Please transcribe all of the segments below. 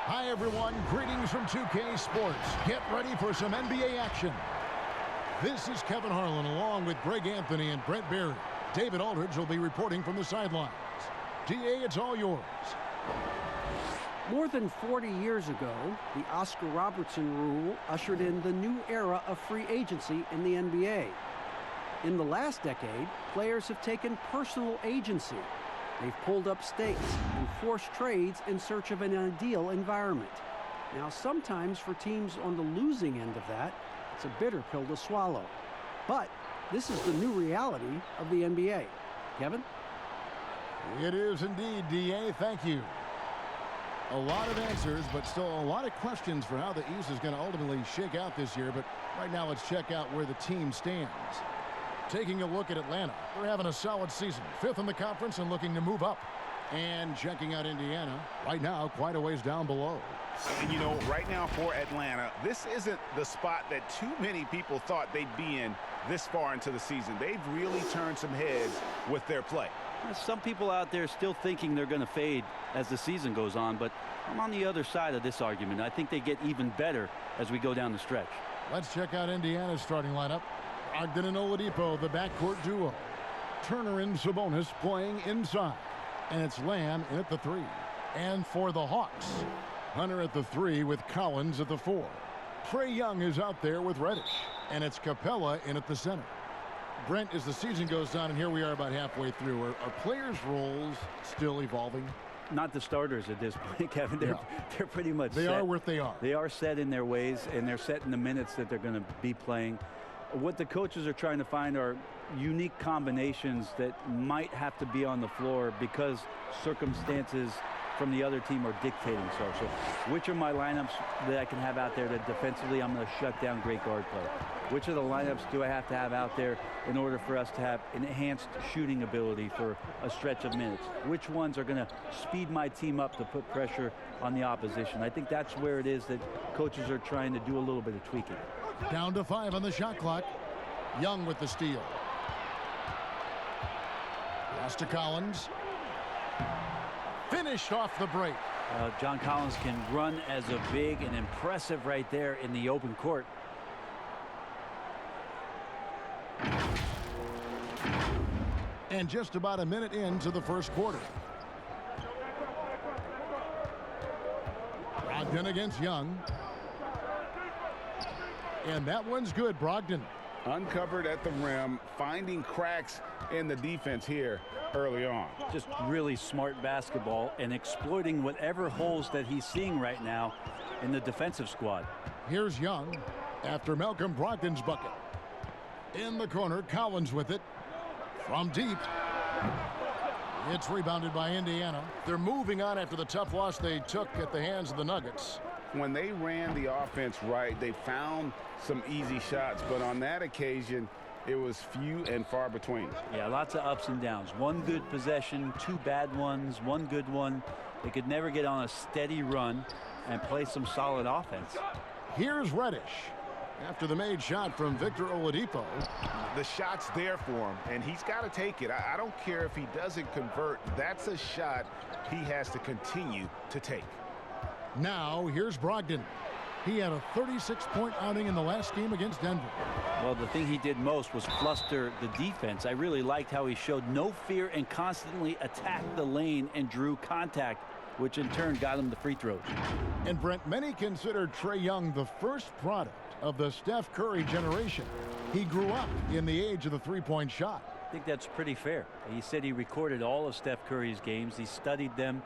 Hi, everyone. Greetings from 2K Sports. Get ready for some NBA action. This is Kevin Harlan along with Greg Anthony and Brent Berry. David Aldridge will be reporting from the sidelines. DA, it's all yours. More than 40 years ago, the Oscar Robertson rule ushered in the new era of free agency in the NBA. In the last decade, players have taken personal agency. They've pulled up stakes and forced trades in search of an ideal environment. Now, sometimes for teams on the losing end of that, it's a bitter pill to swallow. But this is the new reality of the NBA. Kevin? It is indeed, DA. Thank you. A lot of answers, but still a lot of questions for how the East is going to ultimately shake out this year. But right now, let's check out where the team stands. Taking a look at Atlanta, they're having a solid season. 5th in the conference and looking to move up. And checking out Indiana, right now, quite a ways down below. And you know, right now for Atlanta, this isn't the spot that too many people thought they'd be in this far into the season. They've really turned some heads with their play. Some people out there still thinking they're going to fade as the season goes on, but I'm on the other side of this argument. I think they get even better as we go down the stretch. Let's check out Indiana's starting lineup. Ogden and Oladipo, the backcourt duo. Turner and Sabonis playing inside. And it's Lamb in at the 3. And for the Hawks, Hunter at the 3 with Collins at the 4. Trae Young is out there with Reddish. And it's Capella in at the center. Brent, as the season goes on, and here we are about halfway through, are players' roles still evolving? Not the starters at this point, Kevin. They're pretty much set. They are what they are. They are set in their ways, and they're set in the minutes that they're going to be playing. What the coaches are trying to find are unique combinations that might have to be on the floor because circumstances from the other team are dictating so. So which are my lineups that I can have out there that defensively I'm going to shut down great guard play? Which of the lineups do I have to have out there in order for us to have enhanced shooting ability for a stretch of minutes? Which ones are going to speed my team up to put pressure on the opposition? I think that's where it is that coaches are trying to do a little bit of tweaking. Down to 5 on the shot clock. Young with the steal. Pass to Collins. Finished off the break. John Collins can run as a big and impressive right there in the open court. And just about a minute into the first quarter. Brogdon against Young. And that one's good, Brogdon. Uncovered at the rim, finding cracks in the defense here early on. Just really smart basketball and exploiting whatever holes that he's seeing right now in the defensive squad. Here's Young after Malcolm Brogdon's bucket. In the corner, Collins with it. From deep. It's rebounded by Indiana. They're moving on after the tough loss they took at the hands of the Nuggets. when they ran the offense right, they found some easy shots, but on that occasion, it was few and far between. Yeah, lots of ups and downs. One good possession, two bad ones, one good one. They could never get on a steady run and play some solid offense. Here's Reddish. After the made shot from Victor Oladipo. The shot's there for him, and he's got to take it. I don't care if he doesn't convert. That's a shot he has to continue to take. Now, here's Brogdon. He had a 36-point outing in the last game against Denver. Well, the thing he did most was fluster the defense. I really liked how he showed no fear and constantly attacked the lane and drew contact, which in turn got him the free throws. And Brent, many consider Trae Young the first product of the Steph Curry generation. He grew up in the age of the three-point shot. I think that's pretty fair. He said he recorded all of Steph Curry's games. He studied them,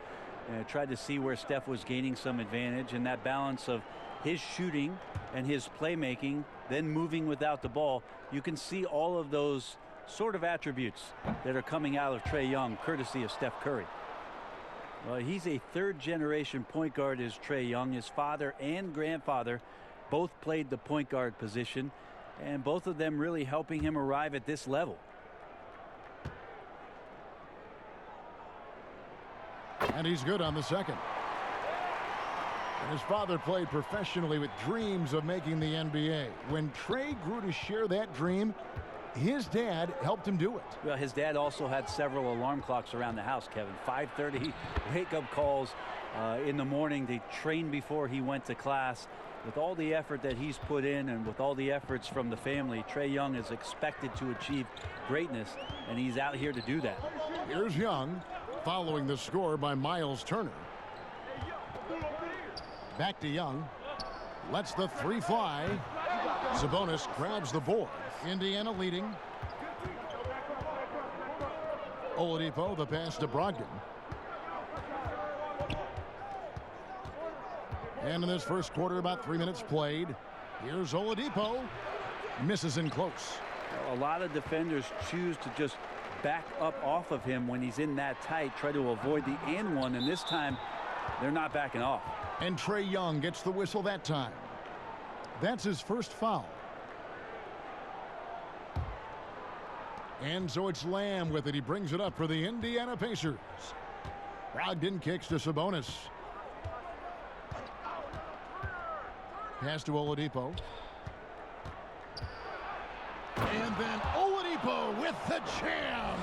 tried to see where Steph was gaining some advantage, and that balance of his shooting and his playmaking, then moving without the ball. You can see all of those sort of attributes that are coming out of Trae Young, courtesy of Steph Curry. Well, he's a third-generation point guard as Trae Young. His father and grandfather both played the point guard position, and both of them really helping him arrive at this level. And he's good on the second. And his father played professionally with dreams of making the NBA. When Trae grew to share that dream, his dad helped him do it. Well, his dad also had several alarm clocks around the house, Kevin. 5:30 wake-up calls in the morning. They trained before he went to class. With all the effort that he's put in and with all the efforts from the family, Trae Young is expected to achieve greatness, and he's out here to do that. Here's Young, following the score by Miles Turner. Back to Young. Lets the three fly. Sabonis grabs the board. Indiana leading. Oladipo, the pass to Brogdon. And in this first quarter, about 3 minutes played. Here's Oladipo. Misses in close. A lot of defenders choose to just back up off of him when he's in that tight, try to avoid the and one, and this time they're not backing off. And Trae Young gets the whistle that time. That's his first foul. And so it's Lamb with it. He brings it up for the Indiana Pacers. Brogdon kicks to Sabonis. Pass to Oladipo. And then Oladipo with the jam.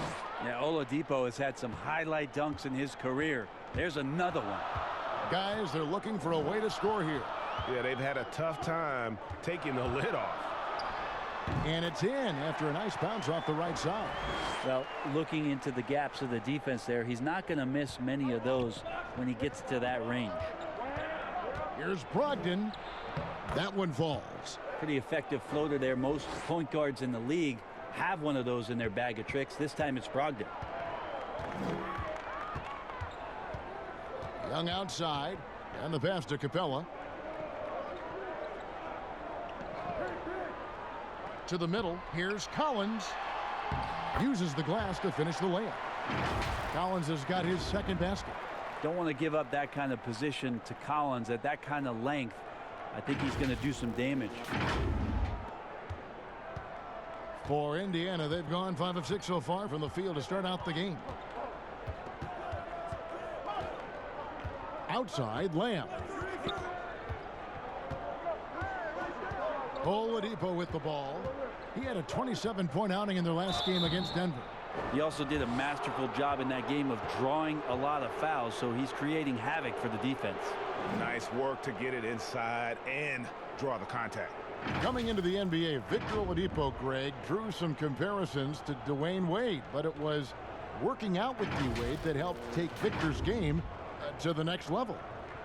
Yeah, Oladipo has had some highlight dunks in his career. There's another one. Guys, they're looking for a way to score here. Yeah, they've had a tough time taking the lid off. And it's in after a nice bounce off the right side. Well, looking into the gaps of the defense there, he's not going to miss many of those when he gets to that range. Here's Brogdon. That one falls. Pretty effective floater there. Most point guards in the league have one of those in their bag of tricks. This time it's Brogdon. Young outside, and the pass to Capella. To the middle, here's Collins. Uses the glass to finish the layup. Collins has got his second basket. Don't want to give up that kind of position to Collins at that kind of length. I think he's going to do some damage. For Indiana, they've gone 5 of 6 so far from the field to start out the game. Outside, Lamb. Oladipo with the ball. He had a 27-point outing in their last game against Denver. He also did a masterful job in that game of drawing a lot of fouls, so he's creating havoc for the defense. Nice work to get it inside and draw the contact. Coming into the NBA, Victor Oladipo, Greg, drew some comparisons to Dwayne Wade, but it was working out with D-Wade that helped take Victor's game to the next level.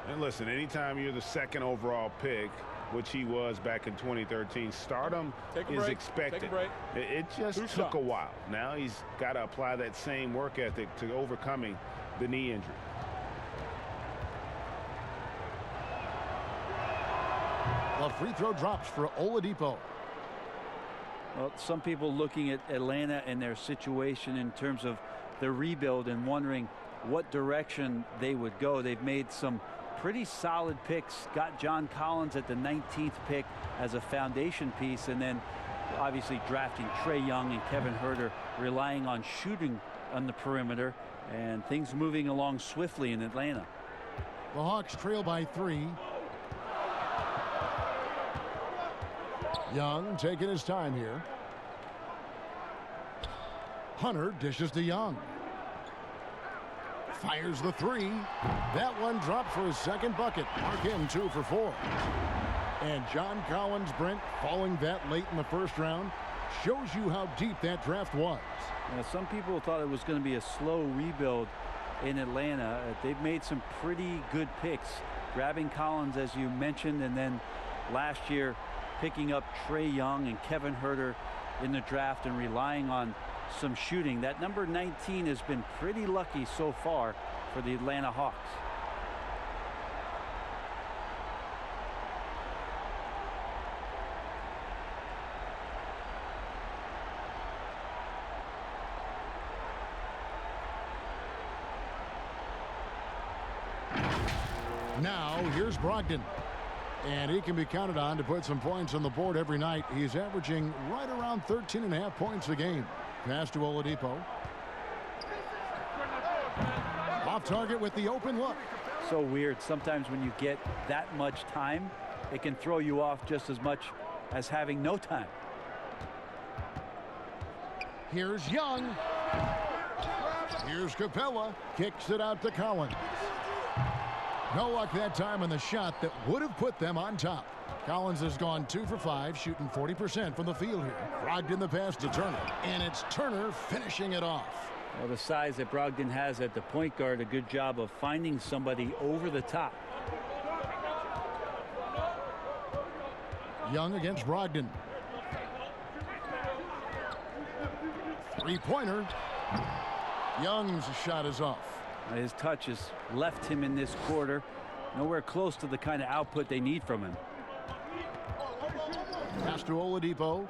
And listen, anytime you're the second overall pick, which he was back in 2013, stardom is expected. It just took a while. Now he's got to apply that same work ethic to overcoming the knee injury. A free throw drops for Oladipo. Well, some people looking at Atlanta and their situation in terms of the rebuild and wondering what direction they would go. They've made some pretty solid picks. Got John Collins at the 19th pick as a foundation piece, and then obviously drafting Trae Young and Kevin Huerter, relying on shooting on the perimeter, and things moving along swiftly in Atlanta. The Hawks trail by 3. Young taking his time here. Hunter dishes to Young. Fires the 3. That one dropped for his second bucket. Mark him 2 for 4. And John Collins, Brent, falling that late in the first round shows you how deep that draft was. Now, some people thought it was going to be a slow rebuild in Atlanta. They've made some pretty good picks, grabbing Collins, as you mentioned, and then last year picking up Trae Young and Kevin Huerter in the draft and relying on some shooting. That number 19 has been pretty lucky so far for the Atlanta Hawks. Now here's Brogdon, and he can be counted on to put some points on the board every night. He's averaging right around 13.5 points a game. Pass to Oladipo. Off target with the open look. So weird. Sometimes when you get that much time, it can throw you off just as much as having no time. Here's Young. Here's Capella. Kicks it out to Collins. No luck that time on the shot that would have put them on top. Collins has gone 2 for 5, shooting 40% from the field here. Brogdon the pass to Turner, and it's Turner finishing it off. Well, the size that Brogdon has at the point guard, a good job of finding somebody over the top. Young against Brogdon. Three-pointer. Young's shot is off. His touch has left him in this quarter. Nowhere close to the kind of output they need from him. Pass to Oladipo.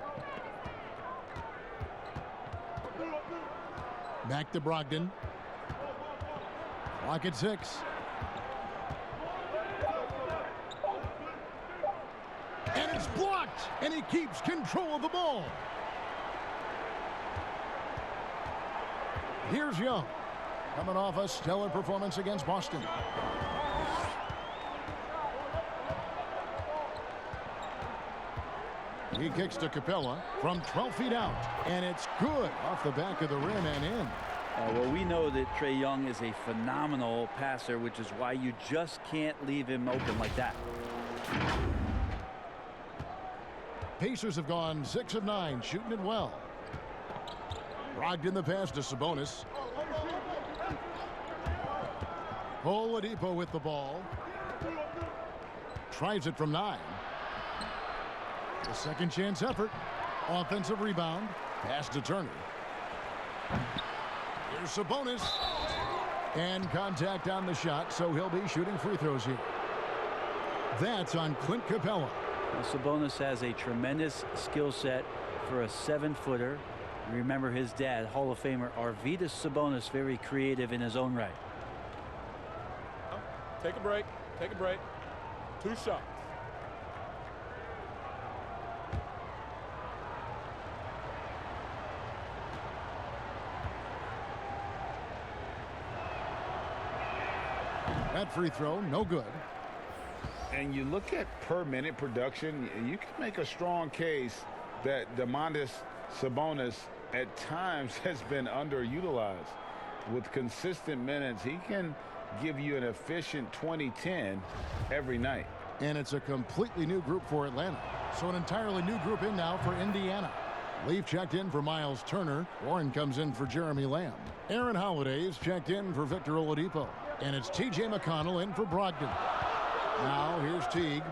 Back to Brogdon. Clock at 6. And it's blocked, and he keeps control of the ball. Here's Young, coming off a stellar performance against Boston. He kicks to Capella from 12 feet out, and it's good off the back of the rim and in. Well, we know that Trae Young is a phenomenal passer, which is why you just can't leave him open like that. Pacers have gone 6 of 9, shooting it well. Brogdon the pass to Sabonis. Oladipo with the ball. Tries it from 9. A second chance effort. Offensive rebound. Pass to Turner. Here's Sabonis. And contact on the shot, so he'll be shooting free throws here. That's on Clint Capella. Well, Sabonis has a tremendous skill set for a 7-footer. Remember his dad, Hall of Famer Arvydas Sabonis, very creative in his own right. Take a break. Take a break. 2 shots. That free throw, no good. And you look at per minute production, you can make a strong case that Domantas Sabonis at times has been underutilized. With consistent minutes, he can give you an efficient 20-10 every night. And it's a completely new group for Atlanta. So an entirely new group in now for Indiana. Leaf checked in for Miles Turner. Warren comes in for Jeremy Lamb. Aaron Holiday's checked in for Victor Oladipo. And it's T.J. McConnell in for Brogdon. Now here's Teague.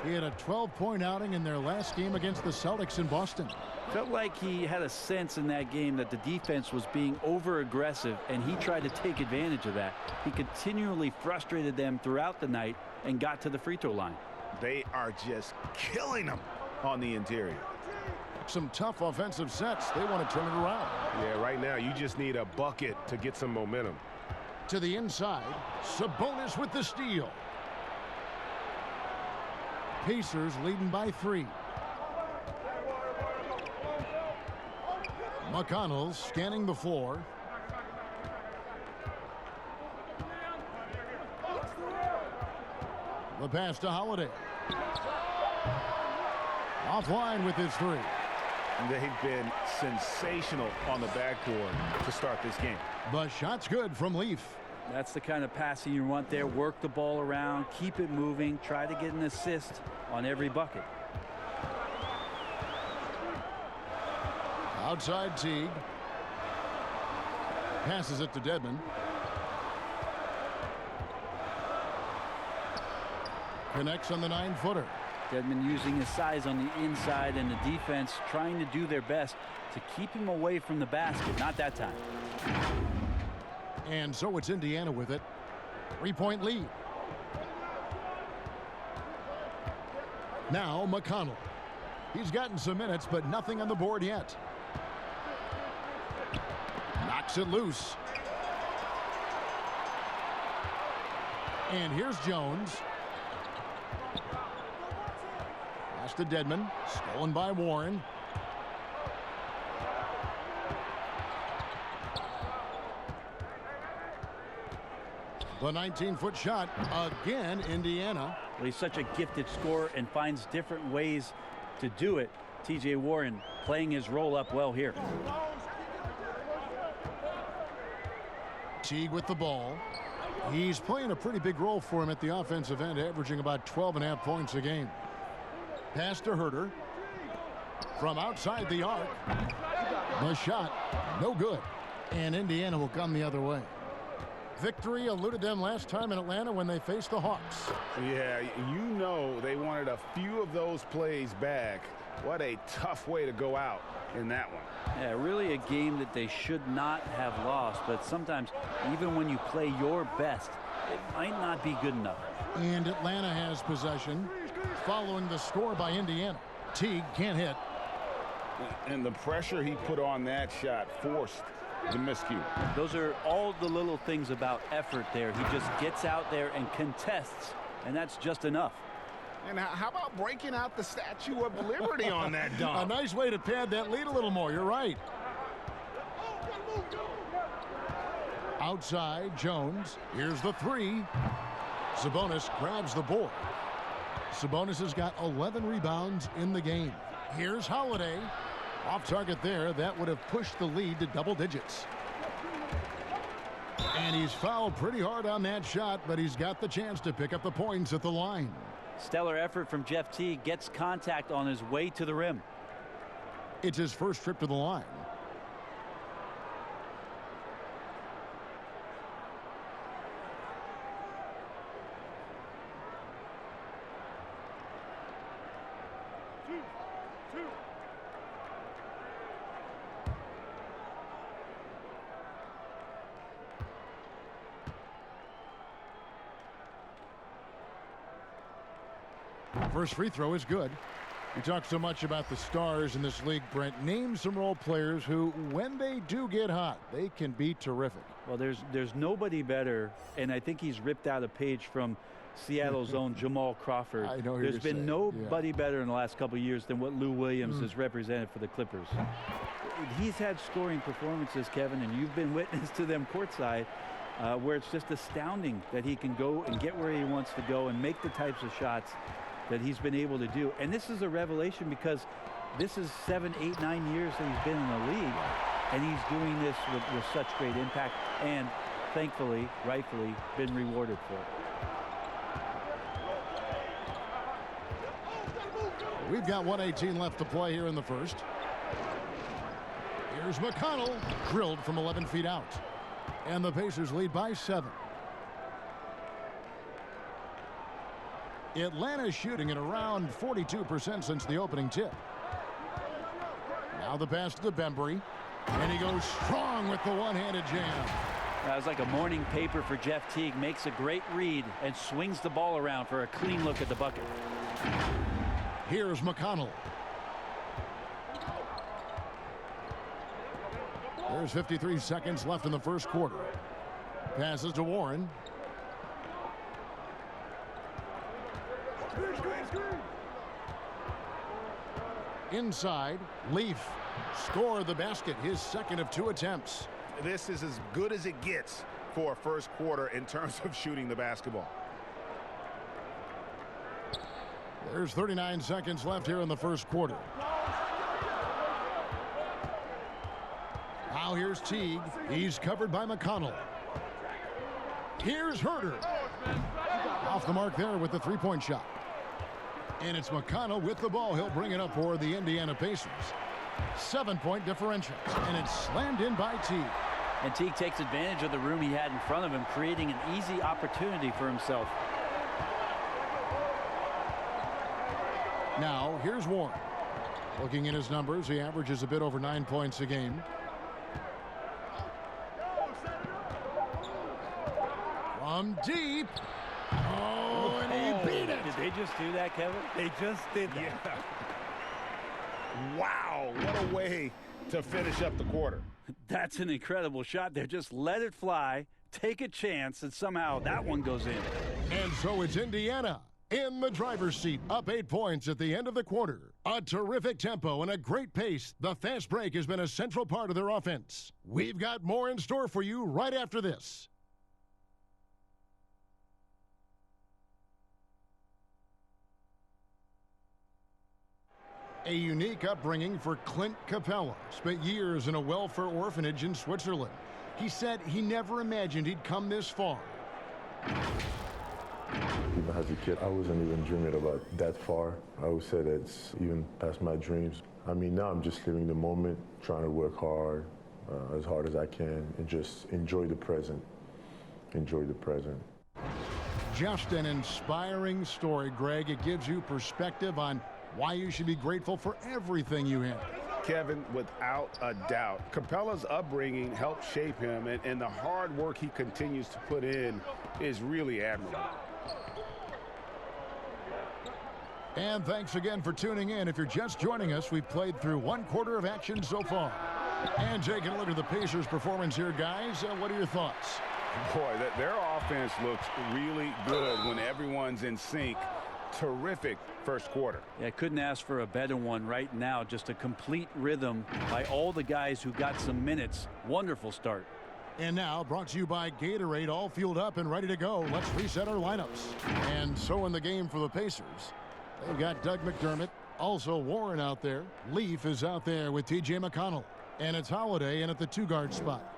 He had a 12-point outing in their last game against the Celtics in Boston. Felt like he had a sense in that game that the defense was being over-aggressive, and he tried to take advantage of that. He continually frustrated them throughout the night and got to the free throw line. They are just killing them on the interior. Some tough offensive sets. They want to turn it around. Yeah, right now you just need a bucket to get some momentum. To the inside, Sabonis with the steal. Pacers leading by 3. McConnell scanning the floor. The pass to Holiday. Offline with his 3. They've been sensational on the backboard to start this game. The shot's good from Leaf. That's the kind of passing you want there. Work the ball around, keep it moving, try to get an assist on every bucket. Outside Teague. Passes it to Dedmon. Connects on the 9-footer. Dedmon using his size on the inside, and the defense trying to do their best to keep him away from the basket. Not that time. And so it's Indiana with it. 3-point lead. Now McConnell. He's gotten some minutes, but nothing on the board yet. Knocks it loose. And here's Jones. Pass to Dedmon. Stolen by Warren. The 19-foot shot again, Indiana. Well, he's such a gifted scorer and finds different ways to do it. T.J. Warren playing his role up well here. Teague with the ball. He's playing a pretty big role for him at the offensive end, averaging about 12.5 points a game. Pass to Herter. From outside the arc. The shot, no good. And Indiana will come the other way. Victory eluded them last time in Atlanta when they faced the Hawks. Yeah, you know they wanted a few of those plays back. What a tough way to go out in that one. Yeah, really a game that they should not have lost, but sometimes even when you play your best, it might not be good enough. And Atlanta has possession following the score by Indiana. Teague can't hit. And the pressure he put on that shot forced the miscue. Those are all the little things about effort there. He just gets out there and contests, and that's just enough. And how about breaking out the Statue of Liberty on that dunk? A nice way to pad that lead a little more. You're right. Outside, Jones. Here's the 3. Sabonis grabs the board. Sabonis has got 11 rebounds in the game. Here's Holiday. Off target there. That would have pushed the lead to double digits. And he's fouled pretty hard on that shot, but he's got the chance to pick up the points at the line. Stellar effort from Jeff Teague. Gets contact on his way to the rim. It's his first trip to the line. First free throw is good. We talk so much about the stars in this league, Brent. Name some role players who, when they do get hot, they can be terrific. Well, there's nobody better, and I think he's ripped out a page from Seattle's own Jamal Crawford. I know there's been nobody better in the last couple of years than what Lou Williams has represented for the Clippers. He's had scoring performances, Kevin, and you've been witness to them courtside, where it's just astounding that he can go and get where he wants to go and make the types of shots that he's been able to do. And this is a revelation because this is 7, 8, 9 years that he's been in the league, and he's doing this with such great impact and thankfully, rightfully, been rewarded for it. We've got 1:18 left to play here in the first. Here's McConnell, drilled from 11 feet out. And the Pacers lead by 7. Atlanta shooting at around 42% since the opening tip. Now the pass to Bembry. And he goes strong with the one-handed jam. That was like a morning paper for Jeff Teague. Makes a great read and swings the ball around for a clean look at the bucket. Here's McConnell. There's 53 seconds left in the first quarter. Passes to Warren. Inside, Leaf. Score the basket, his second of 2 attempts. This is as good as it gets for a first quarter in terms of shooting the basketball. There's 39 seconds left here in the first quarter. Now here's Teague. He's covered by McConnell. Here's Herter. Off the mark there with the three-point shot. And it's McConnell with the ball. He'll bring it up for the Indiana Pacers. 7-point differential. And it's slammed in by Teague. And Teague takes advantage of the room he had in front of him, creating an easy opportunity for himself. Now, here's Warren. Looking at his numbers, he averages a bit over 9 points a game. From deep. Oh, and he beat it. Did they just do that, Kevin? They just did that. Yeah. Wow, what a way to finish up the quarter. That's an incredible shot there. Just let it fly, take a chance, and somehow that one goes in. And so it's Indiana in the driver's seat, up 8 points at the end of the quarter. A terrific tempo and a great pace. The fast break has been a central part of their offense. We've got more in store for you right after this. A unique upbringing for Clint Capella. Spent years in a welfare orphanage in Switzerland. He said he never imagined he'd come this far. Even as a kid, I wasn't even dreaming about that far. I would say that's even past my dreams. I mean, now I'm just living the moment, trying to work hard as I can, and just enjoy the present. Enjoy the present. Just an inspiring story, Greg. It gives you perspective on why you should be grateful for everything you have. Kevin, without a doubt, Capella's upbringing helped shape him, and the hard work he continues to put in is really admirable. And thanks again for tuning in. If you're just joining us, we've played through 1 quarter of action so far. And taking a look at the Pacers' performance here, guys. What are your thoughts? Boy, their offense looks really good when everyone's in sync. Terrific first quarter. Yeah, couldn't ask for a better one right now. Just a complete rhythm by all the guys who got some minutes. Wonderful start. And now, brought to you by Gatorade, all fueled up and ready to go. Let's reset our lineups. And so in the game for the Pacers, they've got Doug McDermott, also Warren out there. Leaf is out there with T.J. McConnell. And it's Holiday in at the 2-guard spot.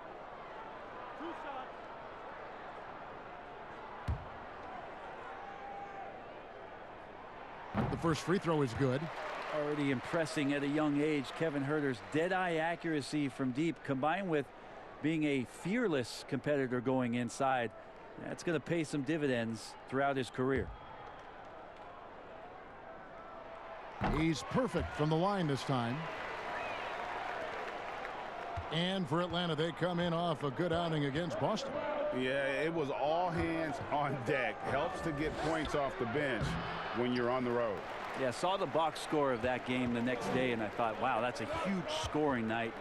The first free throw is good. Already impressing at a young age. Kevin Herter's dead-eye accuracy from deep, combined with being a fearless competitor going inside. That's going to pay some dividends throughout his career. He's perfect from the line this time. And for Atlanta, they come in off a good outing against Boston. Yeah, it was all hands on deck. Helps to get points off the bench when you're on the road. Yeah, saw the box score of that game the next day, and I thought, wow, that's a huge scoring night.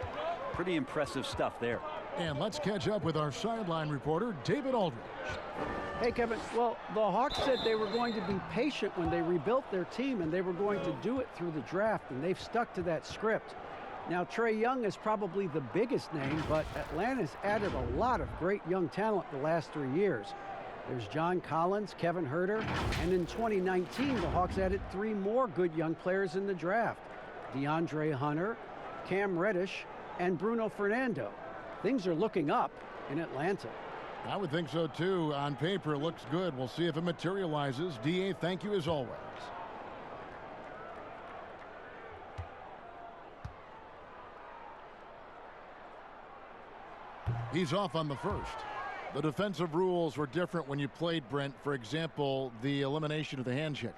Pretty impressive stuff there. And let's catch up with our sideline reporter, David Aldridge. Hey, Kevin. Well, the Hawks said they were going to be patient when they rebuilt their team, and they were going to do it through the draft, and they've stuck to that script. Now, Trae Young is probably the biggest name, but Atlanta's added a lot of great young talent the last 3 years. There's John Collins, Kevin Herter, and in 2019, the Hawks added 3 more good young players in the draft. DeAndre Hunter, Cam Reddish, and Bruno Fernando. Things are looking up in Atlanta. I would think so, too. On paper, it looks good. We'll see if it materializes. D.A., thank you as always. He's off on the first. The defensive rules were different when you played, Brent. For example, the elimination of the hand checking.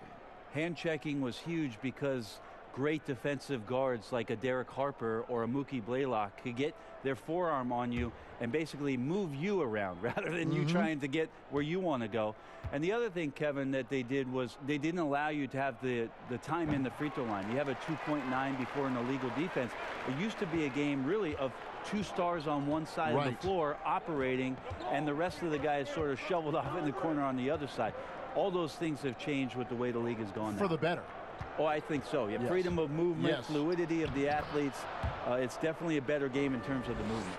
Hand checking was huge because great defensive guards like a Derek Harper or a Mookie Blaylock could get their forearm on you and basically move you around rather than you trying to get where you want to go. And the other thing, Kevin, that they did was they didn't allow you to have the time in the free throw line. You have a 2.9 before an illegal defense. It used to be a game really of 2 stars on one side of the floor operating, and the rest of the guys sort of shoveled off in the corner on the other side. All those things have changed with the way the league has gone now. For the better. Oh, I think so. Yeah, Yes. freedom of movement, Yes. fluidity of the athletes. It's definitely a better game in terms of the movement.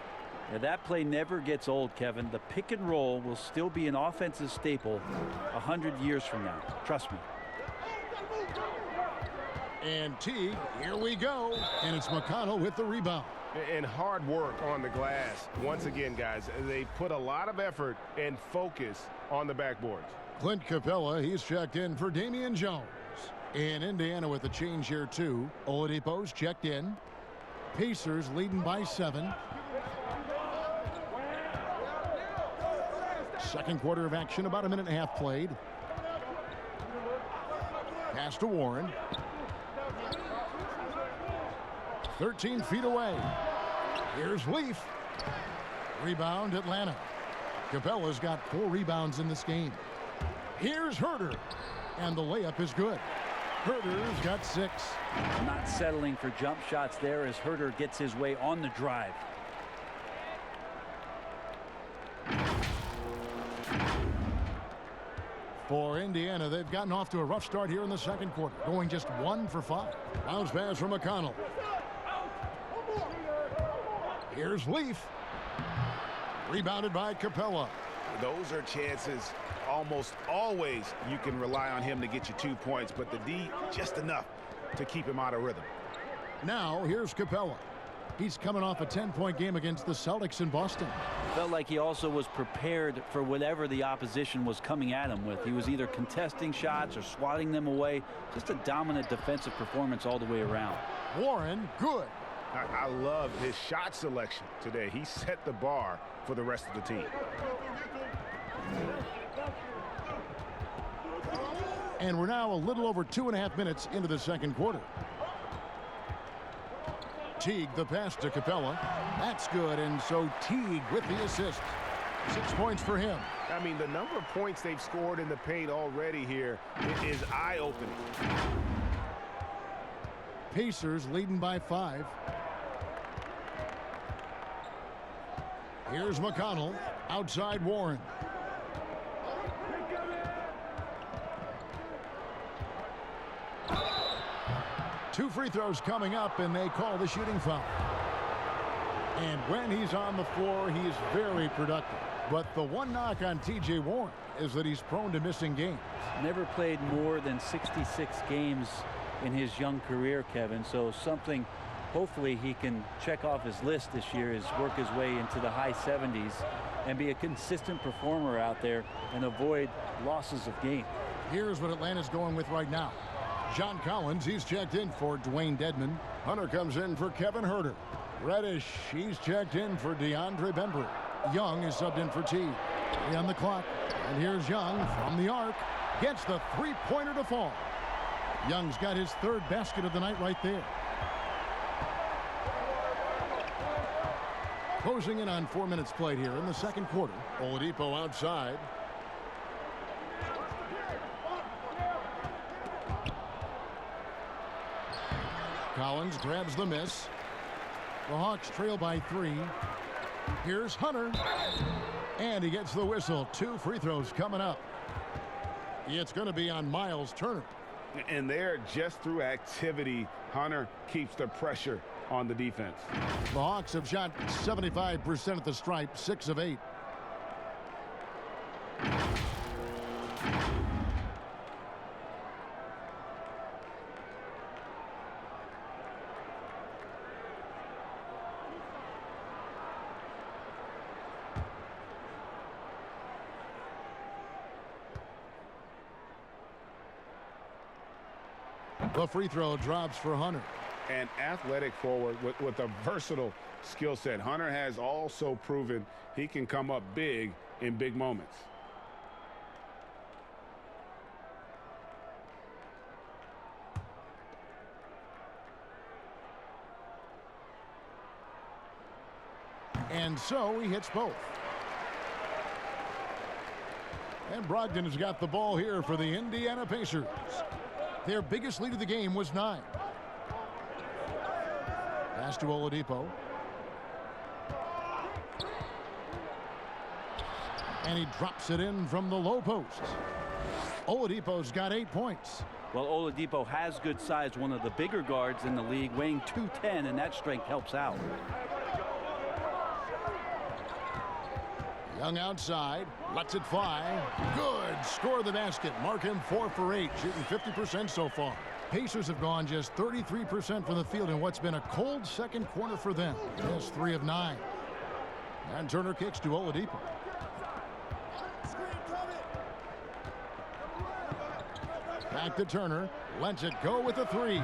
Yeah, that play never gets old, Kevin. The pick and roll will still be an offensive staple 100 years from now. Trust me. And Teague, here we go. And it's McConnell with the rebound. And hard work on the glass. Once again, guys, they put a lot of effort and focus on the backboards. Clint Capella, he's checked in for Damian Jones. And Indiana with a change here, too. Oladipo's checked in. Pacers leading by 7. Second quarter of action, about a minute and a half played. Pass to Warren. 13 feet away. Here's Leaf. Rebound, Atlanta. Capella's got 4 rebounds in this game. Here's Herter. And the layup is good. Herter's got 6. Not settling for jump shots there as Herter gets his way on the drive. For Indiana, they've gotten off to a rough start here in the second quarter, going just 1 for 5. Bounce pass from McConnell. Here's Leaf. Rebounded by Capella. Those are chances almost always you can rely on him to get you 2 points, but the D just enough to keep him out of rhythm. Now here's Capella. He's coming off a 10-point game against the Celtics in Boston. Felt like he also was prepared for whatever the opposition was coming at him with. He was either contesting shots or swatting them away. Just a dominant defensive performance all the way around. Warren, good. I love his shot selection today. He set the bar for the rest of the team. And we're now a little over 2.5 minutes into the second quarter. Teague, the pass to Capella. That's good, and so Teague with the assist. 6 points for him. I mean, the number of points they've scored in the paint already here is eye-opening. Pacers leading by 5. Here's McConnell. Outside Warren. Two free throws coming up, and they call the shooting foul. And when he's on the floor, he's very productive. But the one knock on T.J. Warren is that he's prone to missing games. Never played more than 66 games in his young career, Kevin. So something hopefully he can check off his list this year is work his way into the high 70s and be a consistent performer out there and avoid losses of game. Here's what Atlanta's going with right now. John Collins, he's checked in for Dwayne Dedman. Hunter comes in for Kevin Herter. Reddish, he's checked in for DeAndre Bembry. Young is subbed in for T. 3 on the clock. And here's Young from the arc. Gets the three-pointer to fall. Young's got his 3rd basket of the night right there. Closing in on 4 minutes played here in the second quarter. Oladipo outside. Collins grabs the miss. The Hawks trail by 3. Here's Hunter. And he gets the whistle. 2 free throws coming up. It's going to be on Miles Turner. And there, just through activity, Hunter keeps the pressure on the defense. The Hawks have shot 75% at the stripe, 6 of 8. The free throw drops for Hunter. An athletic forward with a versatile skill set. Hunter has also proven he can come up big in big moments. And so he hits both. And Brogdon has got the ball here for the Indiana Pacers. Their biggest lead of the game was 9. Pass to Oladipo. And he drops it in from the low post. Oladipo's got 8 points. Well, Oladipo has good size, one of the bigger guards in the league, weighing 210, and that strength helps out. Young outside, lets it fly. Good. Score the basket. Mark him 4 for 8, shooting 50% so far. Pacers have gone just 33% from the field in what's been a cold second quarter for them. Just 3 of 9. And Turner kicks to Oladipo. Back to Turner. Lets it go with the 3.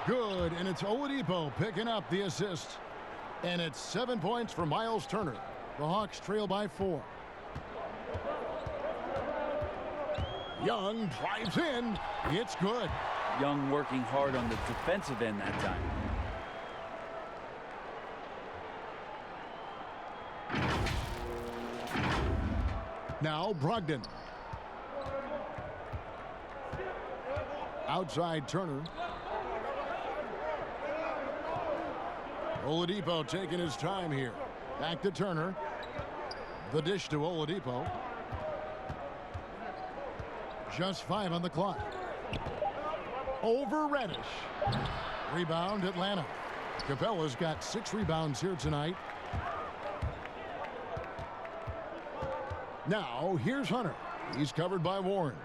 Good. And it's Oladipo picking up the assist. And it's 7 points for Miles Turner. The Hawks trail by 4. Young drives in. It's good. Young working hard on the defensive end that time. Now Brogdon. Outside Turner. Oladipo taking his time here. Back to Turner. The dish to Oladipo. Just 5 on the clock. Over Reddish. Rebound Atlanta. Capella's got 6 rebounds here tonight. Now here's Hunter. He's covered by Warren.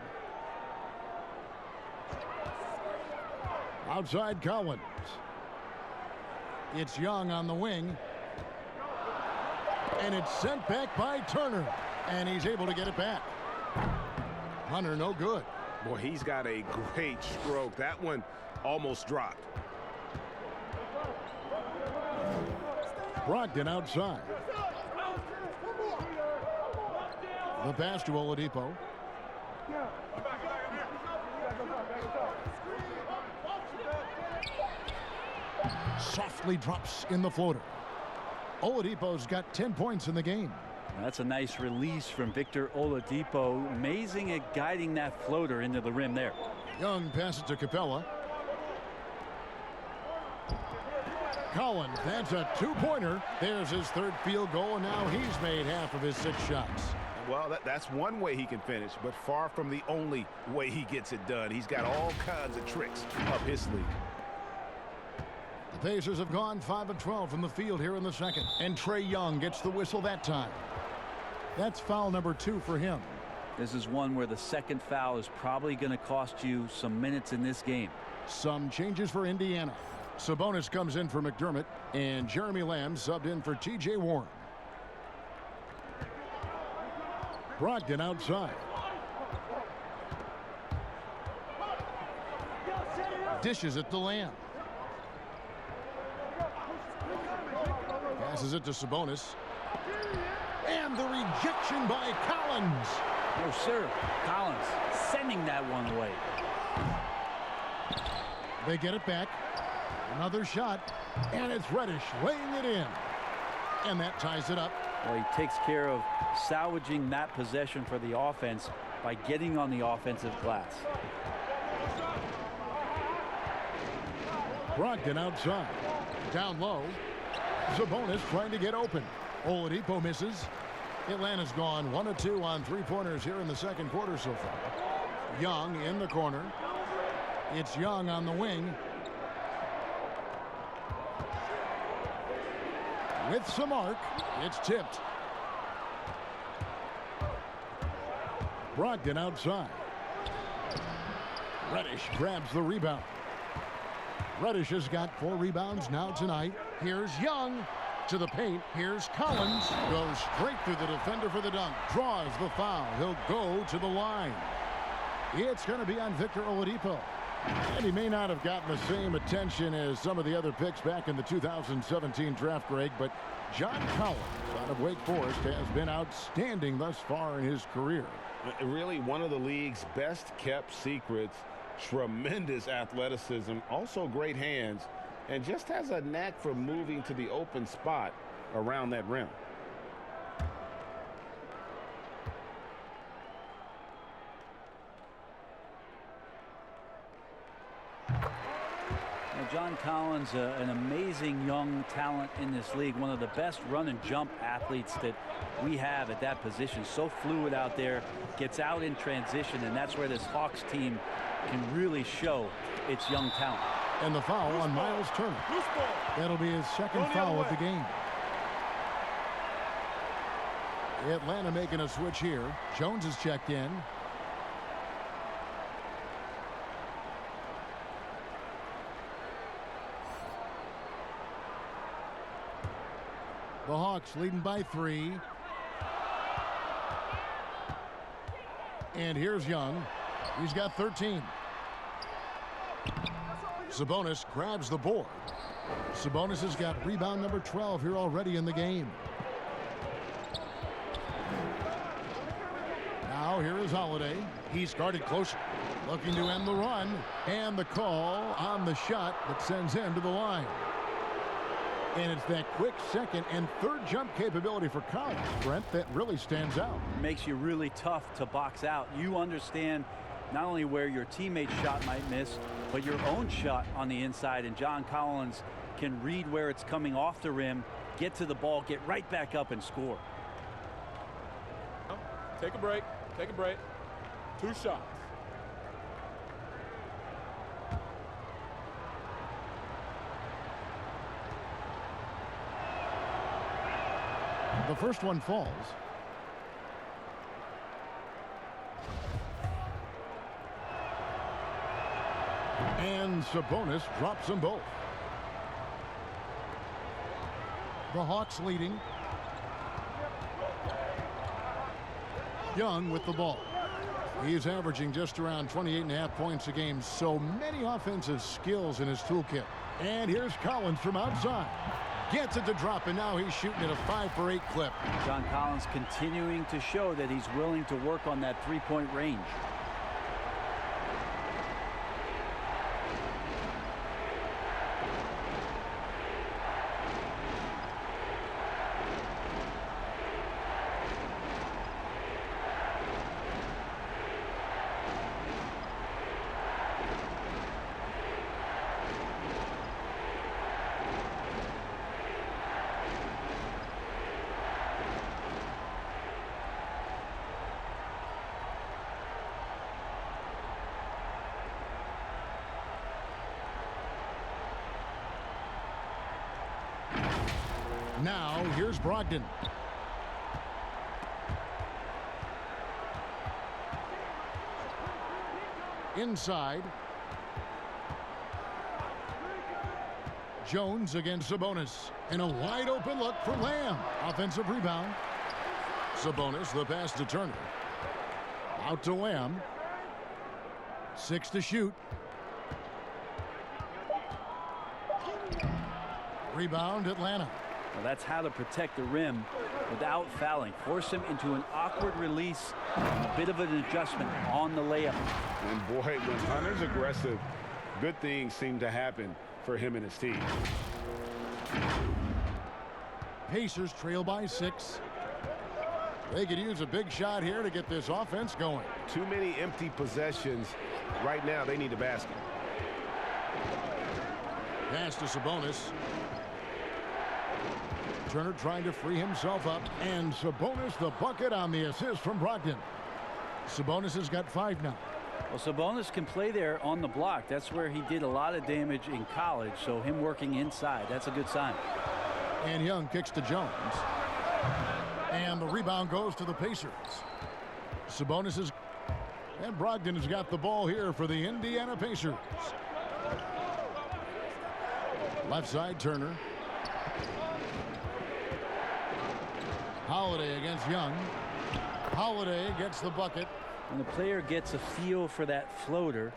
Outside Collins. It's Young on the wing. And it's sent back by Turner. And he's able to get it back. Hunter no good. Boy, he's got a great stroke. That one almost dropped. Brogdon outside. The pass to Oladipo. Softly drops in the floater. Oladipo's got 10 points in the game. That's a nice release from Victor Oladipo. Amazing at guiding that floater into the rim there. Young passes to Capella. Collins, that's a 2-pointer. There's his 3rd field goal, and now he's made half of his 6 shots. Well, that's one way he can finish, but far from the only way he gets it done. He's got all kinds of tricks up his sleeve. The Pacers have gone 5 of 12 from the field here in the second, and Trae Young gets the whistle that time. That's foul number 2 for him. This is one where the second foul is probably going to cost you some minutes in this game. Some changes for Indiana. Sabonis comes in for McDermott, and Jeremy Lamb subbed in for T.J. Warren. Brogdon outside. Dishes it to Lamb. Passes it to Sabonis. And the rejection by Collins. No, sir. Collins sending that one away. They get it back. Another shot. And it's Reddish laying it in. And that ties it up. Well, he takes care of salvaging that possession for the offense by getting on the offensive glass. Brogdon outside. Down low. Sabonis trying to get open. Oladipo misses. Atlanta's gone 1 of 2 on 3-pointers here in the second quarter so far. Young in the corner. It's Young on the wing. With some arc, it's tipped. Brogdon outside. Reddish grabs the rebound. Reddish has got 4 rebounds now tonight. Here's Young to the paint. Here's Collins. Goes straight through the defender for the dunk. Draws the foul. He'll go to the line. It's going to be on Victor Oladipo. And he may not have gotten the same attention as some of the other picks back in the 2017 draft, Greg, but John Collins out of Wake Forest has been outstanding thus far in his career. Really one of the league's best kept secrets. Tremendous athleticism, also great hands, and just has a knack for moving to the open spot around that rim. John Collins, an amazing young talent in this league, one of the best run and jump athletes that we have at that position. So fluid out there, gets out in transition, and that's where this Hawks team can really show its young talent. And the foul on Miles Turner. That'll be his second foul of the game. Atlanta making a switch here. Jones is checked in. The Hawks leading by 3. And here's Young. He's got 13. Sabonis grabs the board. Sabonis has got rebound number 12 here already in the game. Now here is Holiday. He's guarded closer. Looking to end the run. And the call on the shot that sends him to the line. And it's that quick second and third jump capability for Collins, Brent, that really stands out. Makes you really tough to box out. You understand not only where your teammate's shot might miss, but your own shot on the inside. And John Collins can read where it's coming off the rim, get to the ball, get right back up and score. Take a break. Take a break. 2 shots. The first one falls. And Sabonis drops them both. The Hawks leading. Young with the ball. He's averaging just around 28.5 points a game. So many offensive skills in his toolkit. And here's Collins from outside. Gets it to drop, and now he's shooting at a 5 for 8 clip. John Collins continuing to show that he's willing to work on that three-point range. Now, here's Brogdon. Inside. Jones against Sabonis. And a wide open look for Lamb. Offensive rebound. Sabonis, the pass to Turner. Out to Lamb. 6 to shoot. Rebound, Atlanta. Well, that's how to protect the rim without fouling. Force him into an awkward release, a bit of an adjustment on the layup. And boy, when Hunter's aggressive, good things seem to happen for him and his team. Pacers trail by 6. They could use a big shot here to get this offense going. Too many empty possessions. Right now, they need a basket. Pass to Sabonis. Turner trying to free himself up, and Sabonis the bucket on the assist from Brogdon. Sabonis has got 5 now. Well, Sabonis can play there on the block. That's where he did a lot of damage in college, so him working inside, that's a good sign. And Young kicks to Jones. And the rebound goes to the Pacers. Sabonis is, and Brogdon has got the ball here for the Indiana Pacers. Left side, Turner. Holiday against Young. Holiday gets the bucket. When the player gets a feel for that floater,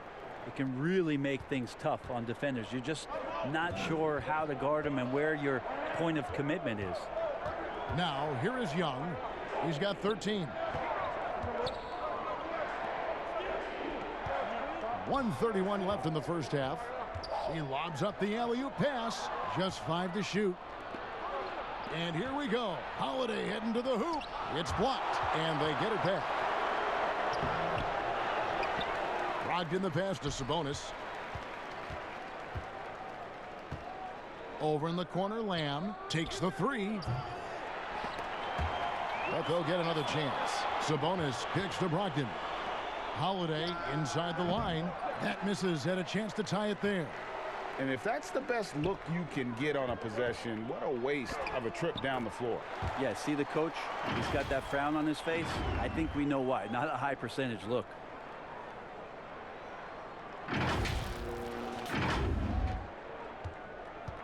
it can really make things tough on defenders. You're just not sure how to guard them and where your point of commitment is. Now, here is Young. He's got 13. 1:31 left in the first half. He lobs up the alley-oop pass. Just 5 to shoot. And here we go. Holiday heading to the hoop. It's blocked, and they get it back. Brogdon the pass to Sabonis. Over in the corner, Lamb takes the 3. But they'll get another chance. Sabonis kicks to Brogdon. Holiday inside the line. That misses. Had a chance to tie it there. And if that's the best look you can get on a possession, what a waste of a trip down the floor. Yeah, see the coach? He's got that frown on his face. I think we know why. Not a high percentage look.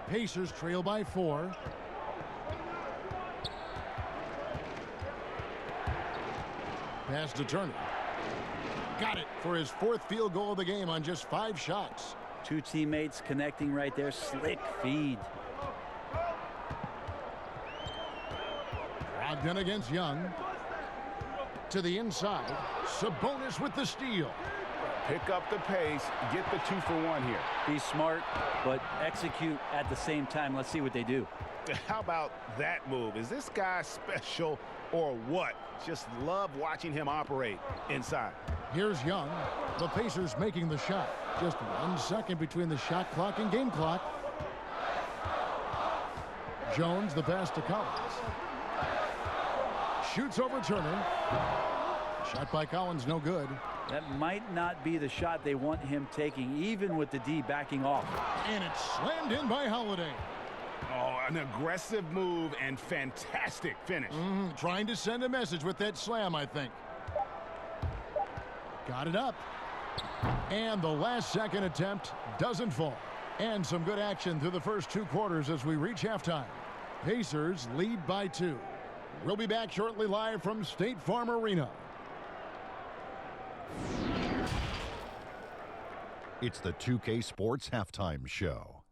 Pacers trail by 4. Pass to Turner. Got it for his 4th field goal of the game on just 5 shots. 2 teammates connecting right there. Slick feed. Brogdon against Young. To the inside. Sabonis with the steal. Pick up the pace. Get the 2-for-1 here. Be smart, but execute at the same time. Let's see what they do. How about that move? Is this guy special or what? Just love watching him operate inside. Here's Young. The Pacers making the shot. Just 1 second between the shot clock and game clock. Jones, the pass to Collins. Shoots over Turner. Shot by Collins, no good. That might not be the shot they want him taking, even with the D backing off. And it's slammed in by Holiday. Oh, an aggressive move and fantastic finish. Trying to send a message with that slam, I think. Got it up. And the last second attempt doesn't fall. And some good action through the first 2 quarters as we reach halftime. Pacers lead by 2. We'll be back shortly live from State Farm Arena. It's the 2K Sports Halftime Show.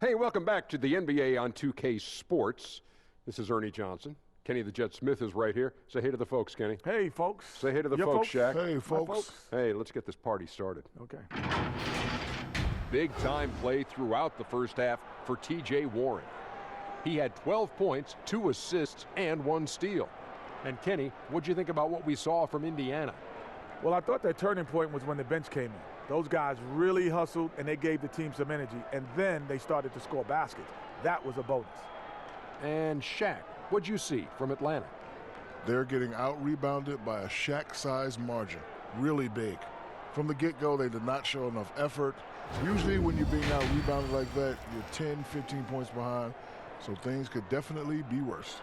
Hey, welcome back to the NBA on 2K Sports. This is Ernie Johnson. Kenny the Jet Smith is right here. Say hey to the folks, Kenny. Hey, folks. Say hey to the folks, Shaq. Hey, folks. Hey, let's get this party started. Okay. Big-time play throughout the first half for T.J. Warren. He had 12 points, 2 assists, and 1 steal. And Kenny, what'd you think about what we saw from Indiana? Well, I thought that turning point was when the bench came in. Those guys really hustled, and they gave the team some energy, and then they started to score baskets. That was a bonus. And Shaq, what'd you see from Atlanta? They're getting out-rebounded by a Shaq-sized margin. Really big. From the get-go, they did not show enough effort. Usually when you're being out-rebounded like that, you're 10, 15 points behind, so things could definitely be worse.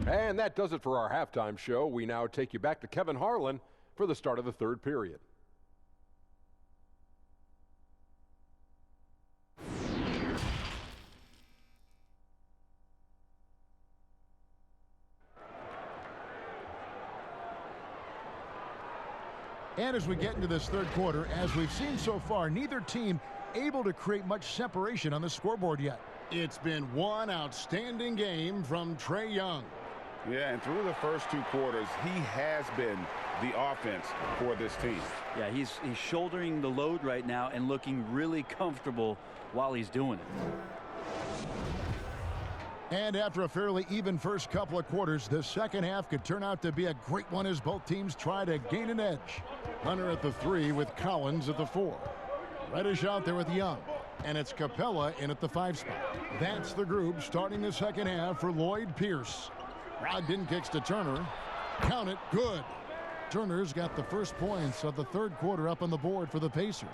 And that does it for our halftime show. We now take you back to Kevin Harlan for the start of the 3rd period. And as we get into this 3rd quarter, as we've seen so far, neither team able to create much separation on the scoreboard yet. It's been one outstanding game from Trae Young. Yeah, and through the first 2 quarters, he has been the offense for this team. Yeah, he's shouldering the load right now and looking really comfortable while he's doing it. And after a fairly even first couple of quarters, the second half could turn out to be a great one as both teams try to gain an edge. Hunter at the 3 with Collins at the 4. Reddish out there with Young. And it's Capella in at the 5 spot. That's the group starting the second half for Lloyd Pierce. Brogdon kicks to Turner. Count it, good. Turner's got the first points of the 3rd quarter up on the board for the Pacers.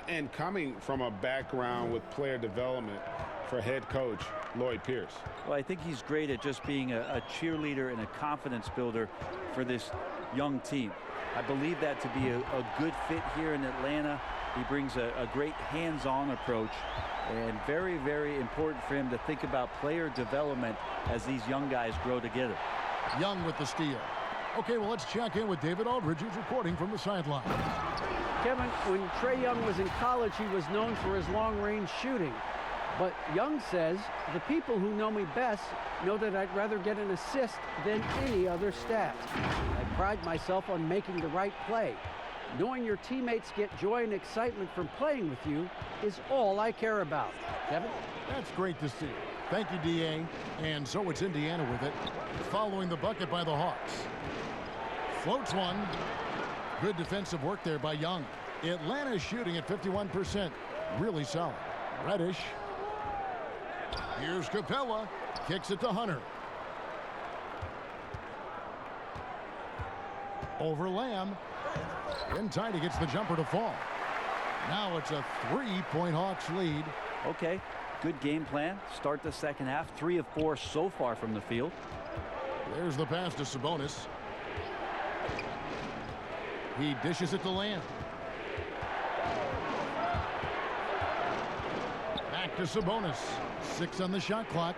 And coming from a background with player development for head coach Lloyd Pierce. Well, I think he's great at just being a cheerleader and a confidence builder for this young team. I believe that to be a good fit here in Atlanta. He brings a great hands-on approach, and very, very important for him to think about player development as these young guys grow together. Young with the steal. Okay, well, let's check in with David Aldridge, who's reporting from the sideline. Kevin, when Trae Young was in college, he was known for his long-range shooting. But Young says, the people who know me best know that I'd rather get an assist than any other stat. I pride myself on making the right play. Knowing your teammates get joy and excitement from playing with you is all I care about. Kevin? That's great to see. Thank you, D.A. And so it's Indiana with it, following the bucket by the Hawks. Floats one. Good defensive work there by Young. Atlanta shooting at 51%. Really solid. Reddish. Here's Capella. Kicks it to Hunter. Over Lamb. In tight, he gets the jumper to fall. Now it's a 3-point Hawks lead. Okay, good game plan. Start the second half. 3 of 4 so far from the field. There's the pass to Sabonis. He dishes it to Lamb. Back to Sabonis. 6 on the shot clock.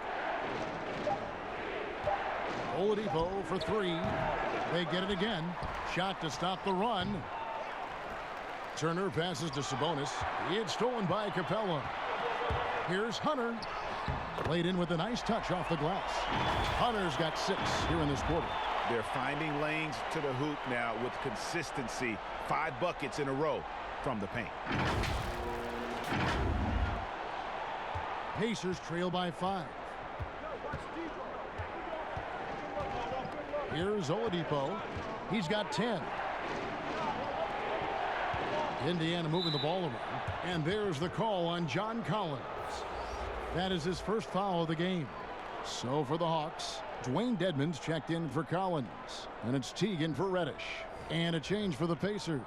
Oladipo for 3. They get it again. Shot to stop the run. Turner passes to Sabonis. It's stolen by Capella. Here's Hunter. Played in with a nice touch off the glass. Hunter's got 6 here in this quarter. They're finding lanes to the hoop now with consistency. 5 buckets in a row from the paint. Pacers trail by 5. Here's Oladipo. He's got 10. Indiana moving the ball around. And there's the call on John Collins. That is his first foul of the game. So for the Hawks, Dwayne Dedmon's checked in for Collins. And it's Teagan for Reddish. And a change for the Pacers.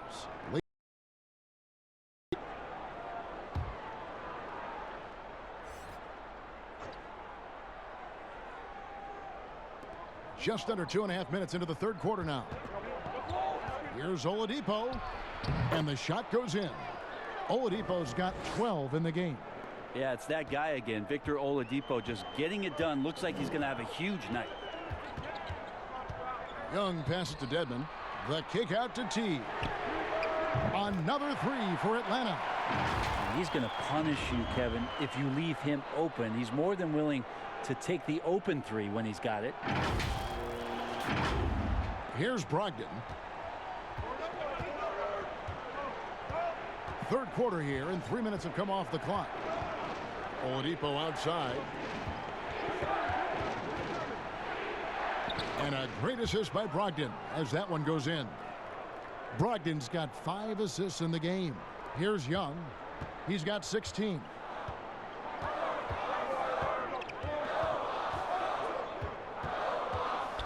Just under 2.5 minutes into the third quarter now. Here's Oladipo. And the shot goes in. Oladipo's got 12 in the game. Yeah, it's that guy again. Victor Oladipo just getting it done. Looks like he's going to have a huge night. Young passes to Dedmon. The kick out to T. Another 3 for Atlanta. And he's going to punish you, Kevin, if you leave him open. He's more than willing to take the open 3 when he's got it. Here's Brogdon. Third quarter here, and 3 minutes have come off the clock. Oladipo outside. And a great assist by Brogdon as that one goes in. Brogdon's got 5 assists in the game. Here's Young. He's got 16.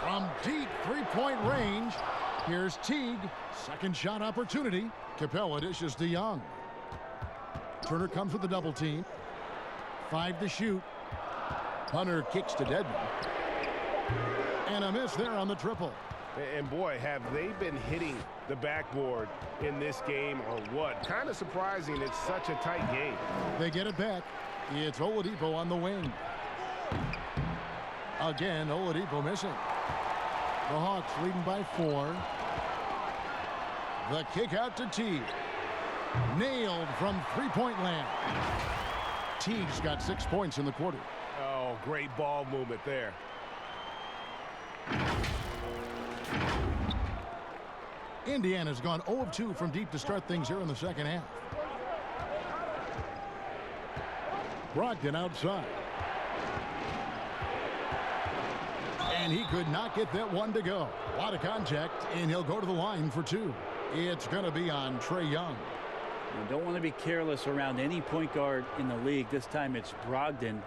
From deep 3-point range, here's Teague. Second shot opportunity. Capella dishes to Young. Turner comes with the double team. 5 to shoot. Hunter kicks to Dedmon. And a miss there on the triple. And boy, have they been hitting the backboard in this game or what? Kind of surprising. It's such a tight game. They get it back. It's Oladipo on the wing. Again, Oladipo missing. The Hawks leading by 4. The kick out to Teague. Nailed from 3-point land. Teague's got 6 points in the quarter. Oh, great ball movement there. Indiana's gone 0 of 2 from deep to start things here in the second half. Brogdon outside. And he could not get that one to go. A lot of contact, and he'll go to the line for 2. It's going to be on Trae Young. You don't want to be careless around any point guard in the league. This time it's Brogdon,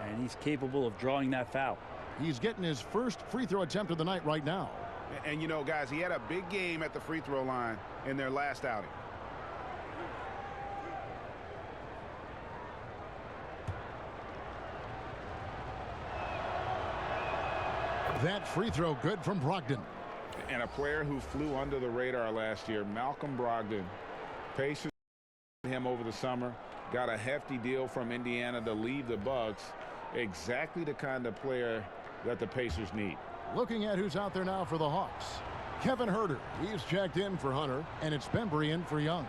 and he's capable of drawing that foul. He's getting his first free throw attempt of the night right now. And you know, guys, he had a big game at the free throw line in their last outing. That free throw good from Brogdon. And a player who flew under the radar last year, Malcolm Brogdon. Pacers him over the summer, got a hefty deal from Indiana to leave the Bucks. Exactly the kind of player that the Pacers need. Looking at who's out there now for the Hawks. Kevin Huerter, he's checked in for Hunter, and it's Bembry in for Young.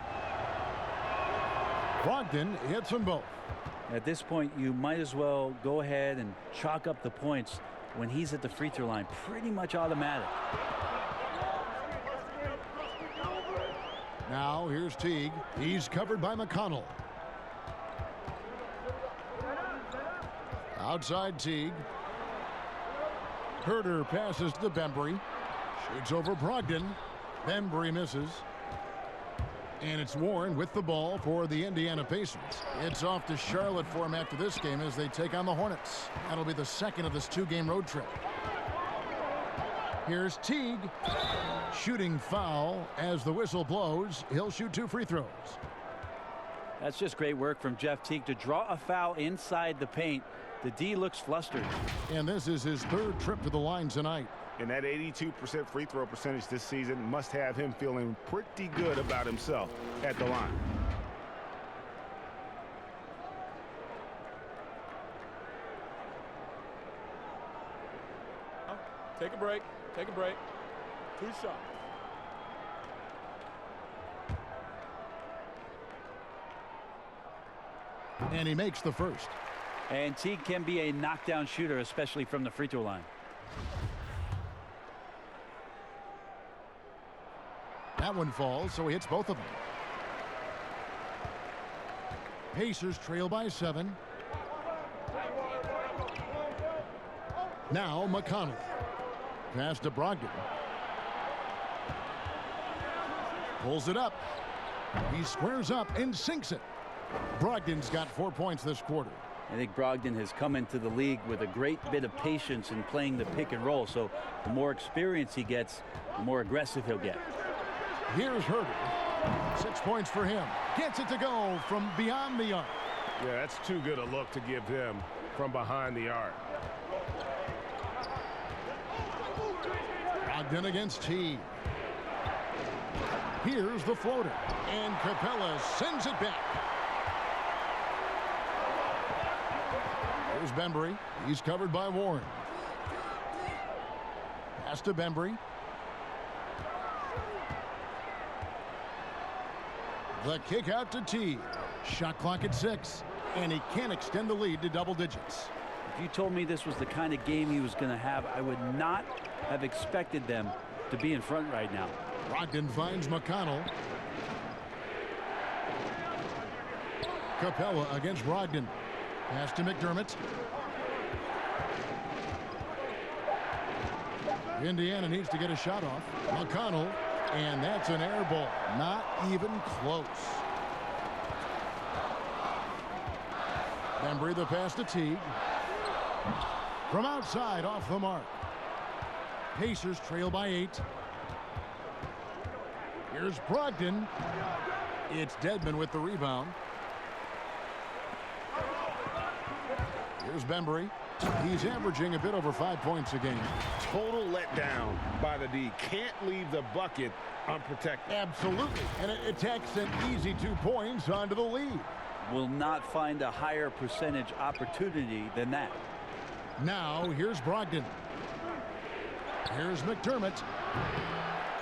Brogdon hits them both. At this point, you might as well go ahead and chalk up the points when he's at the free throw line. Pretty much automatic. Now here's Teague. He's covered by McConnell. Outside Teague. Huerter passes to Bembry. Shoots over Brogdon. Bembry misses. And it's Warren with the ball for the Indiana Pacers. It's off to Charlotte for him after this game as they take on the Hornets. That'll be the second of this 2-game road trip. Here's Teague. Shooting foul as the whistle blows. He'll shoot 2 free throws. That's just great work from Jeff Teague to draw a foul inside the paint. The D looks flustered. And this is his 3rd trip to the line tonight. And that 82% free throw percentage this season must have him feeling pretty good about himself at the line. Take a break. Take a break. 2 shots. And he makes the first. And Teague can be a knockdown shooter, especially from the free throw line. That one falls, so he hits both of them. Pacers trail by 7. Now McConnell. Pass to Brogdon. Pulls it up. He squares up and sinks it. Brogdon's got 4 points this quarter. I think Brogdon has come into the league with a great bit of patience in playing the pick and roll. So the more experience he gets, the more aggressive he'll get. Here's Herder. 6 points for him. Gets it to go from beyond the arc. Yeah, that's too good a look to give him from behind the arc. Brogdon against Teague. Here's the floater. And Capella sends it back. Here's Bembry. He's covered by Warren. Pass to Bembry. The kick out to Teague. Shot clock at 6. And he can't extend the lead to double digits. If you told me this was the kind of game he was going to have, I would not have expected them to be in front right now. Brogdon finds McConnell. Capella against Brogdon. Pass to McDermott. Indiana needs to get a shot off. McConnell, and that's an air ball. Not even close. Bembry the pass to Teague. From outside, off the mark. Pacers trail by 8. Here's Brogdon. It's Dedmon with the rebound. Here's Bembry. He's averaging a bit over 5 points a game. Total letdown by the D. Can't leave the bucket unprotected. Absolutely. And it takes an easy 2 points onto the lead. Will not find a higher percentage opportunity than that. Now, here's Brogdon. Here's McDermott.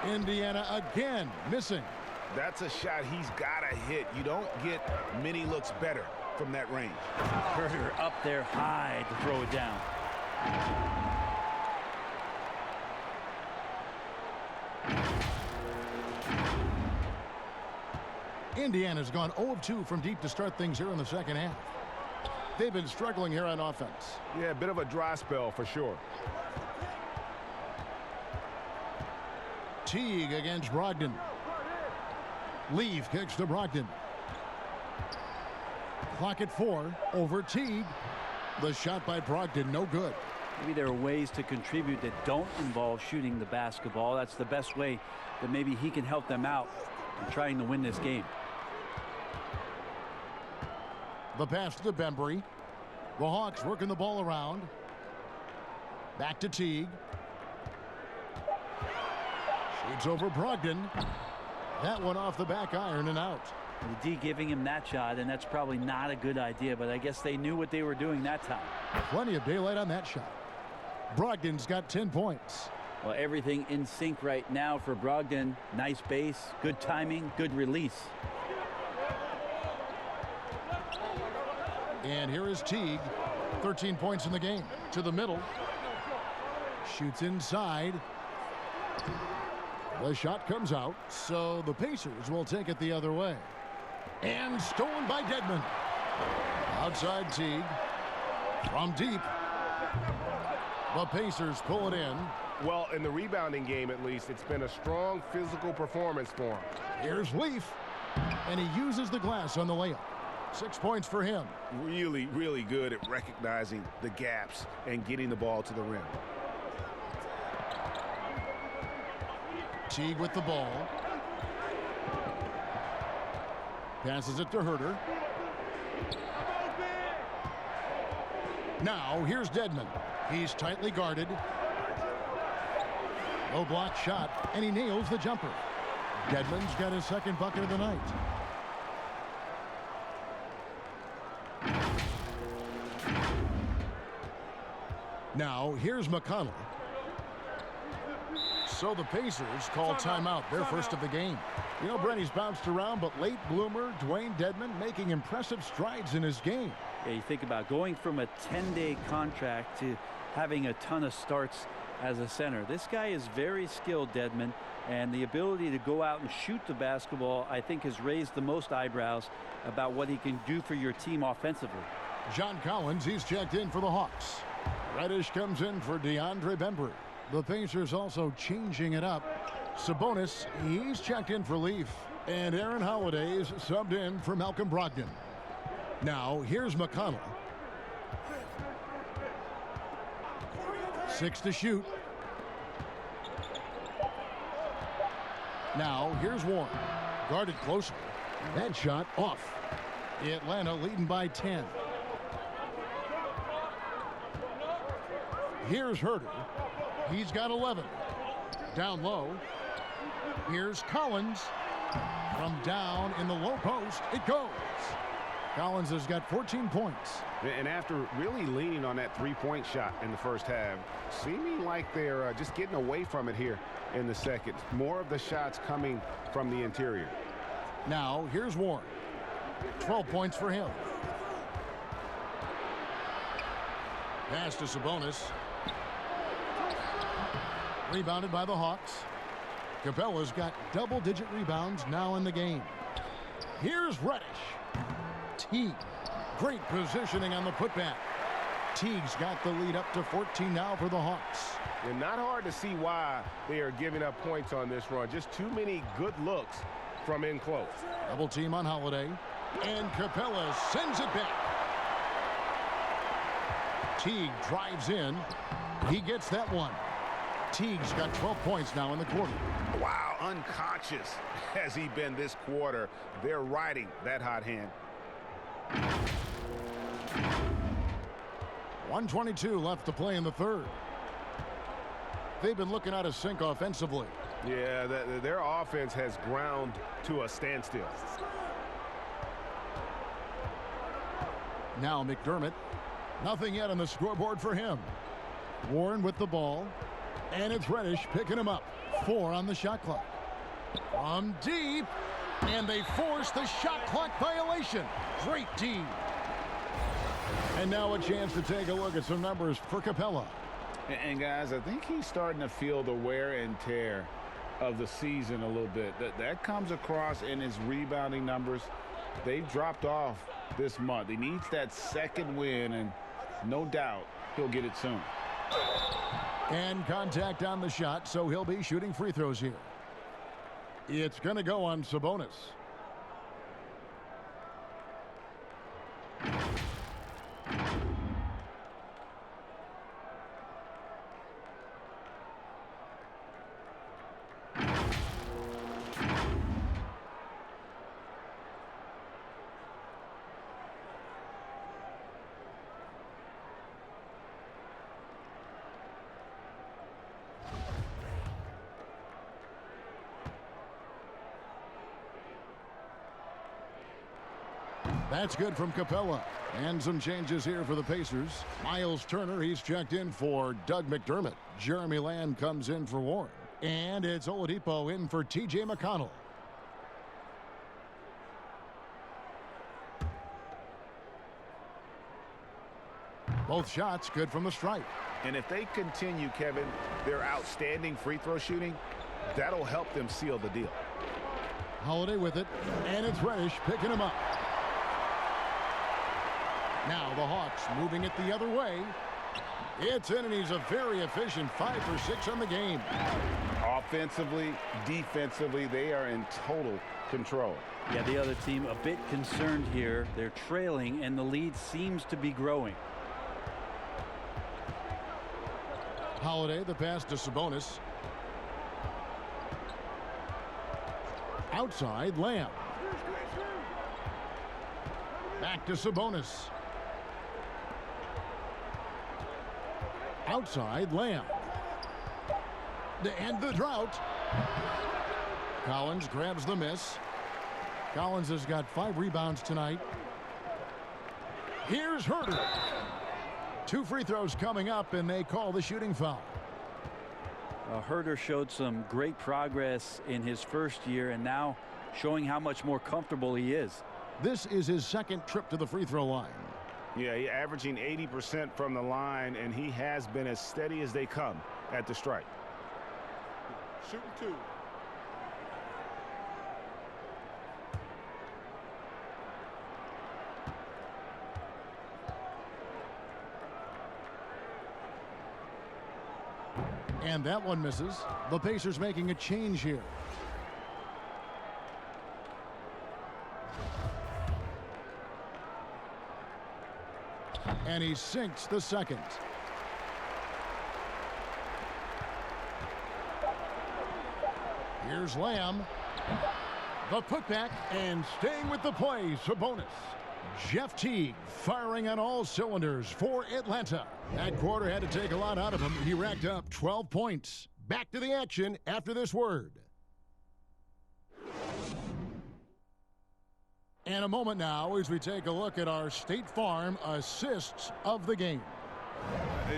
Indiana again missing. That's a shot he's got to hit. You don't get many looks better from that range. Herder up there high to throw it down. Indiana's gone 0 of 2 from deep to start things here in the second half. They've been struggling here on offense. Yeah, a bit of a dry spell for sure. Teague against Brogdon. Leave kicks to Brogdon. Clock at 4 over Teague. The shot by Brogdon, no good. Maybe there are ways to contribute that don't involve shooting the basketball. That's the best way that maybe he can help them out in trying to win this game. The pass to Bembry. The Hawks working the ball around. Back to Teague. Shoots over Brogdon. That one off the back iron and out. The D giving him that shot, and that's probably not a good idea, but I guess they knew what they were doing that time. Plenty of daylight on that shot. Brogdon's got 10 points. Well, everything in sync right now for Brogdon. Nice base, good timing, good release. And here is Teague. 13 points in the game. To the middle. Shoots inside. The shot comes out, so the Pacers will take it the other way. And stolen by Dedmon. Outside Teague. From deep. The Pacers pull it in. Well, in the rebounding game, at least, it's been a strong physical performance for him. Here's Leaf. And he uses the glass on the layup. 6 points for him. Really, really good at recognizing the gaps and getting the ball to the rim. Teague with the ball. Passes it to Herter. Now here's Dedmon. He's tightly guarded. Low block shot, and he nails the jumper. Dedmon's got his second bucket of the night. Now here's McConnell. So the Pacers call timeout, their first of the game. You know, Brent, he's bounced around, but late bloomer Dwayne Dedmon making impressive strides in his game. Yeah, you think about going from a 10-day contract to having a ton of starts as a center. This guy is very skilled, Dedmon, and the ability to go out and shoot the basketball, I think, has raised the most eyebrows about what he can do for your team offensively. John Collins, he's checked in for the Hawks. Reddish comes in for DeAndre Bembry. The Pacers also changing it up. Sabonis, he's checked in for Leaf. And Aaron Holiday's subbed in for Malcolm Brogdon. Now, here's McConnell. 6 to shoot. Now, here's Warren. Guarded closely. That shot off. Atlanta leading by 10. Here's Herter. He's got 11. Down low. Here's Collins. From down in the low post, it goes. Collins has got 14 points. And after really leaning on that three-point shot in the first half, seeming like they're just getting away from it here in the second. More of the shots coming from the interior. Now, here's Warren. 12 points for him. Pass to Sabonis. Rebounded by the Hawks. Capella's got double-digit rebounds now in the game. Here's Reddish. Teague. Great positioning on the putback. Teague's got the lead up to 14 now for the Hawks. And not hard to see why they are giving up points on this run. Just too many good looks from in close. Double team on Holiday. And Capella sends it back. Teague drives in. He gets that one. Teague's got 12 points now in the quarter. Wow, unconscious has he been this quarter. They're riding that hot hand. 1:22 left to play in the third. They've been looking out of sync offensively. Yeah, their offense has ground to a standstill. Now McDermott. Nothing yet on the scoreboard for him. Warren with the ball. And it's Reddish picking him up. 4 on the shot clock. From deep. And they force the shot clock violation. Great D. And now a chance to take a look at some numbers for Capella. And guys, I think he's starting to feel the wear and tear of the season a little bit. That comes across in his rebounding numbers. They've dropped off this month. He needs that second win, and no doubt he'll get it soon. And contact on the shot, so he'll be shooting free throws here. It's going to go on Sabonis. That's good from Capella. And some changes here for the Pacers. Miles Turner, he's checked in for Doug McDermott. Jeremy Lamb comes in for Warren. And it's Oladipo in for T.J. McConnell. Both shots good from the stripe. And if they continue, Kevin, their outstanding free throw shooting, that'll help them seal the deal. Holiday with it. And it's Reddish picking him up. Now the Hawks moving it the other way. It's in, and he's a very efficient 5 for 6 on the game. Offensively, defensively, they are in total control. Yeah, the other team a bit concerned here. They're trailing, and the lead seems to be growing. Holiday, the pass to Sabonis. Outside, Lamb. Back to Sabonis. Outside, Lamb. To end the drought. Collins grabs the miss. Collins has got 5 rebounds tonight. Here's Herter. 2 free throws coming up, and they call the shooting foul. Herter showed some great progress in his first year, and now showing how much more comfortable he is. This is his 2nd trip to the free throw line. Yeah, he's averaging 80% from the line, and he has been as steady as they come at the strike. Shooting 2. And that one misses. The Pacers making a change here. And he sinks the 2nd. Here's Lamb. The putback, and staying with the play, Sabonis. Jeff Teague firing on all cylinders for Atlanta. That quarter had to take a lot out of him. He racked up 12 points. Back to the action after this word. And a moment now as we take a look at our State Farm assists of the game.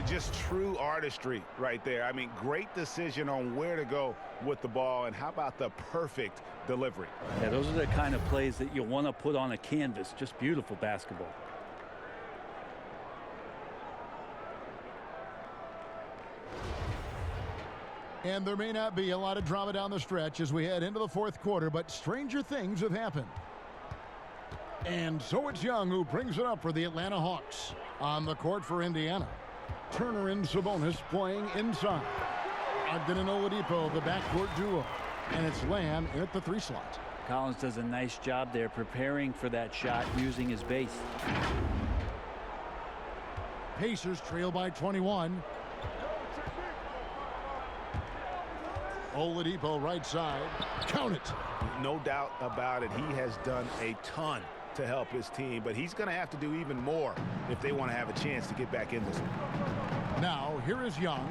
Just true artistry right there. I mean, great decision on where to go with the ball, and how about the perfect delivery? Yeah, those are the kind of plays that you want to put on a canvas. Just beautiful basketball. And there may not be a lot of drama down the stretch as we head into the 4th quarter, but stranger things have happened. And so it's Young who brings it up for the Atlanta Hawks. On the court for Indiana, Turner and Sabonis playing inside. Ogden and Oladipo, the backcourt duo. And it's Lamb in at the 3 slot. Collins does a nice job there preparing for that shot using his base. Pacers trail by 21. Oladipo right side. Count it. No doubt about it. He has done a ton to help his team, but he's going to have to do even more if they want to have a chance to get back in this one. Now here is Young.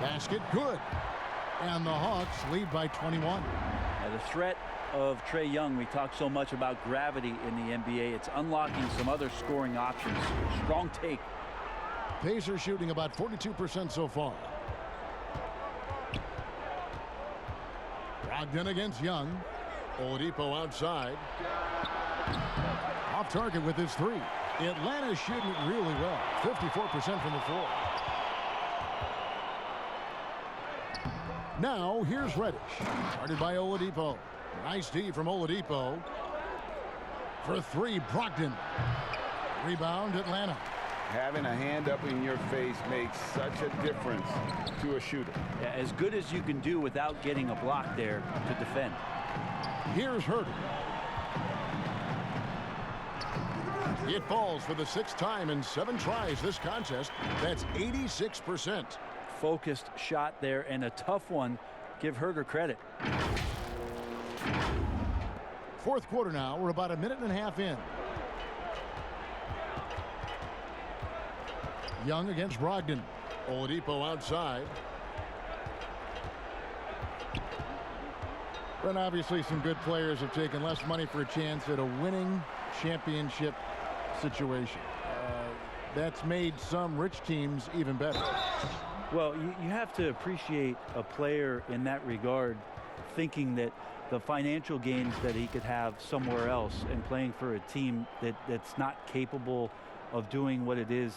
Basket good. And the Hawks lead by 21. Now the threat of Trae Young, we talk so much about gravity in the NBA. It's unlocking some other scoring options. Strong take. Pacers shooting about 42% so far. Ogden against Young. Oladipo outside. Off target with his 3. Atlanta's shooting it really well. 54% from the floor. Now here's Reddish. Guarded by Oladipo. Nice D from Oladipo. For 3, Brogdon. Rebound, Atlanta. Having a hand up in your face makes such a difference to a shooter. Yeah, as good as you can do without getting a block there to defend. Here's Herter. It falls for the 6th time in 7 tries this contest. That's 86%. Focused shot there, and a tough one. Give Herter credit. 4th quarter now. We're about a minute and a half in. Young against Brogdon. Oladipo outside. And obviously some good players have taken less money for a chance at a winning championship situation. That's made some rich teams even better. Well, you have to appreciate a player in that regard, thinking that the financial gains that he could have somewhere else and playing for a team that's not capable of doing what it is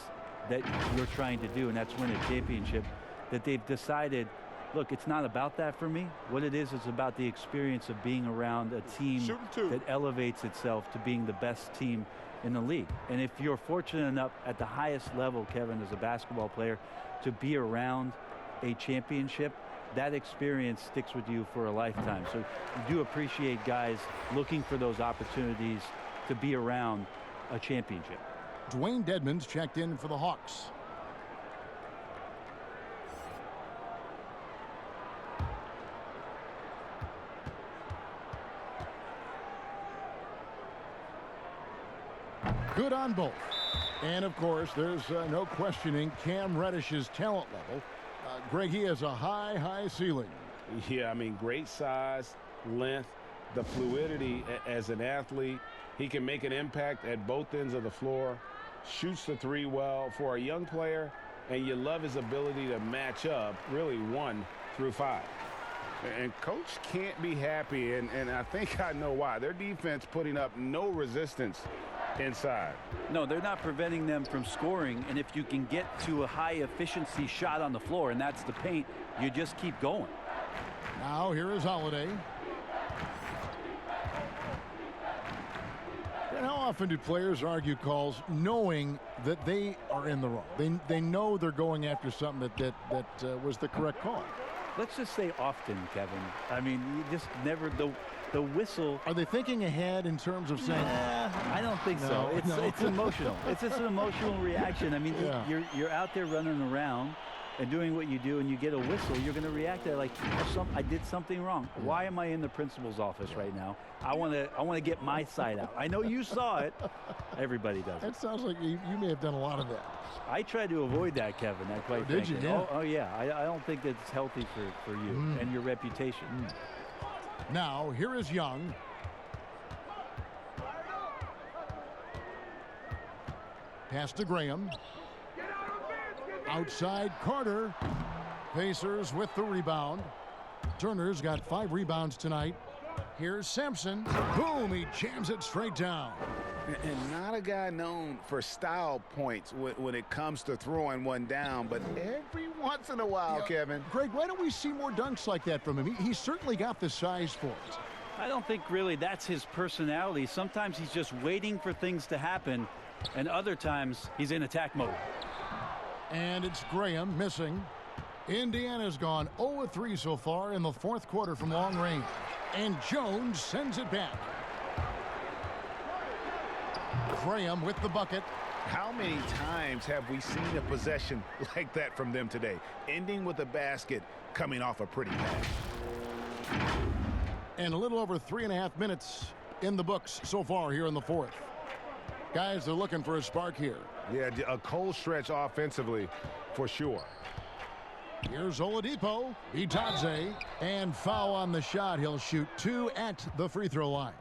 that you're trying to do, and that's win a championship, that they've decided, look, it's not about that for me. What it is about the experience of being around a team that elevates itself to being the best team in the league. And if you're fortunate enough at the highest level, Kevin, as a basketball player, to be around a championship, that experience sticks with you for a lifetime. So you do appreciate guys looking for those opportunities to be around a championship. Dwayne Dedmon's checked in for the Hawks. Good on both. And, of course, there's no questioning Cam Reddish's talent level. Greg, he has a high ceiling. Yeah, I mean, great size, length, the fluidity as an athlete. He can make an impact at both ends of the floor, shoots the three well for a young player, and you love his ability to match up really 1 through 5. And coach can't be happy, and I think I know why. Their defense putting up no resistance inside. No, they're not preventing them from scoring, and if you can get to a high efficiency shot on the floor, and that's the paint, you just keep going. Now here is Holiday. And how often do players argue calls knowing that they are in the wrong? They know they're going after something that was the correct call. Let's just say often, Kevin. I mean, you just never, the whistle. Are they thinking ahead in terms of saying? I don't think so. It's emotional. It's just an emotional reaction. I mean, you're out there running around and doing what you do, and you get a whistle, you're going to react to it like, I did something wrong. Why am I in the principal's office right now? I want to get my side out. I know you saw it. Everybody does it. It sounds like you may have done a lot of that. I tried to avoid that, Kevin. Did you? Yeah. Oh, yeah. I don't think it's healthy for you and your reputation. Now, here is Young. Pass to Graham. Outside Carter. Pacers with the rebound. Turner's got 5 rebounds tonight. Here's Sampson. Boom, he jams it straight down. And not a guy known for style points when it comes to throwing one down, but every once in a while, Kevin. Greg, why don't we see more dunks like that from him? He's certainly got the size for it. I don't think really that's his personality. Sometimes he's just waiting for things to happen, and other times he's in attack mode. And it's Graham missing. Indiana's gone 0-3 so far in the 4th quarter from long range. And Jones sends it back. Graham with the bucket. How many times have we seen a possession like that from them today? Ending with a basket, coming off a pretty pass. And a little over 3.5 minutes in the books so far here in the 4th. Guys, they're looking for a spark here. Yeah, a cold stretch offensively for sure. Here's Oladipo, Itadze, and foul on the shot. He'll shoot 2 at the free throw line.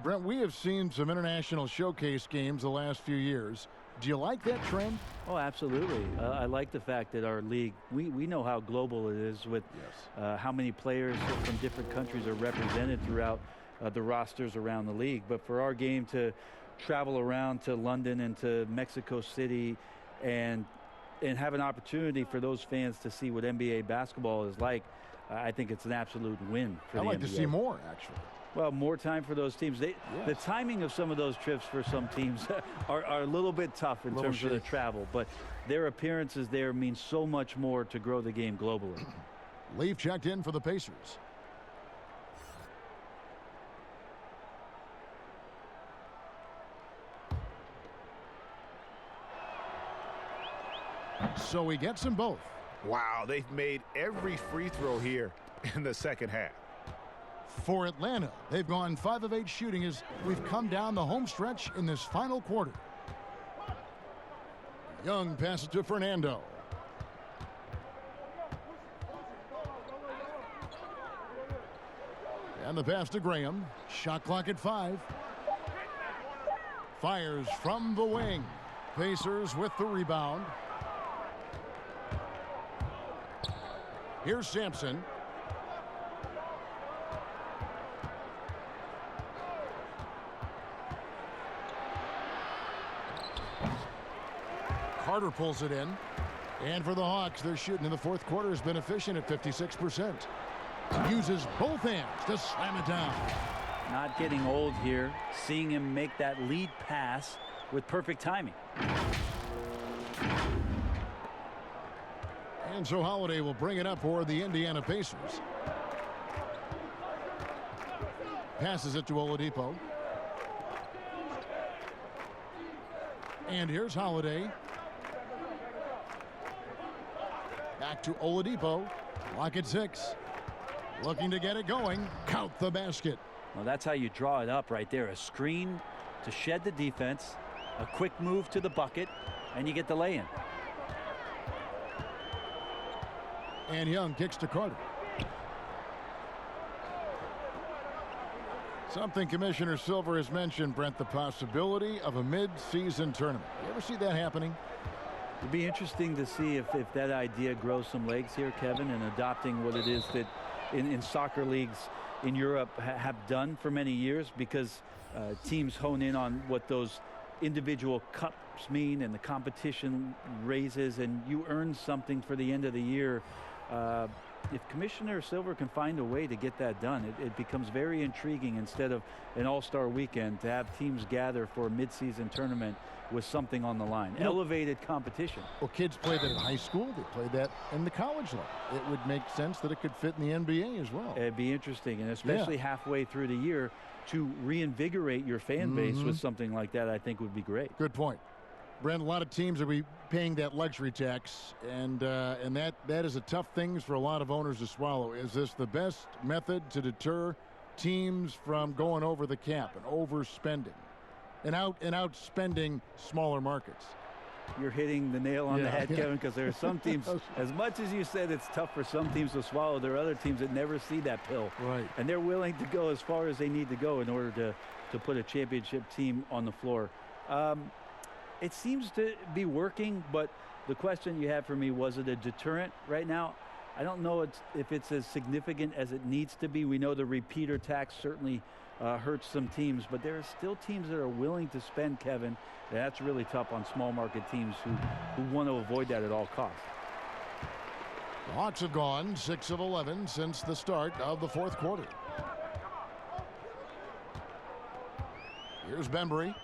Brent, we have seen some international showcase games the last few years. Do you like that trend? Oh, absolutely. I like the fact that our league, we know how global it is with how many players from different countries are represented throughout the rosters around the league. But for our game to travel around to London and to Mexico City and have an opportunity for those fans to see what NBA basketball is like, I think it's an absolute win for the NBA. I'd like to see more, actually. Well, more time for those teams. The timing of some of those trips for some teams are a little bit tough in terms of the travel, but their appearances there mean so much more to grow the game globally. Leaf checked in for the Pacers. So he gets them both. Wow, they've made every free throw here in the second half. For Atlanta, they've gone 5 of 8 shooting as we've come down the home stretch in this final quarter. Young passes to Fernando. And the pass to Graham. Shot clock at 5. Fires from the wing. Pacers with the rebound. Here's Sampson. Carter pulls it in. And for the Hawks, their shooting in the 4th quarter has been efficient at 56%. Uses both hands to slam it down. Not getting old here. Seeing him make that lead pass with perfect timing. And so Holiday will bring it up for the Indiana Pacers. Passes it to Oladipo. And here's Holiday. Back to Oladipo. Clock at 6. Looking to get it going. Count the basket. Well, that's how you draw it up right there. A screen to shed the defense, a quick move to the bucket, and you get the lay-in. And Young kicks to Carter. Something Commissioner Silver has mentioned, Brent, the possibility of a mid-season tournament. You ever see that happening? It'd be interesting to see if that idea grows some legs here, Kevin, and adopting what it is that in soccer leagues in Europe have done for many years, because teams hone in on what those individual cups mean and the competition raises, and you earn something for the end of the year. If Commissioner Silver can find a way to get that done, it becomes very intriguing, instead of an all-star weekend, to have teams gather for a mid-season tournament with something on the line. Elevated competition. Well, kids play that in high school. They play that in the college level. It would make sense that it could fit in the NBA as well. It'd be interesting, and especially halfway through the year, to reinvigorate your fan base with something like that, I think would be great. Good point. Brent, a lot of teams are paying that luxury tax, and that is a tough thing for a lot of owners to swallow. Is this the best method to deter teams from going over the cap and overspending and outspending smaller markets? You're hitting the nail on the head, Kevin, because there are some teams, as much as you said it's tough for some teams to swallow, there are other teams that never see that pill. Right. And they're willing to go as far as they need to go in order to put a championship team on the floor. It seems to be working, but the question you have for me, was it a deterrent right now? I don't know if it's as significant as it needs to be. We know the repeater tax certainly hurts some teams, but there are still teams that are willing to spend, Kevin. That's really tough on small market teams who want to avoid that at all costs. The Hawks have gone 6 of 11 since the start of the fourth quarter. Here's Bembry.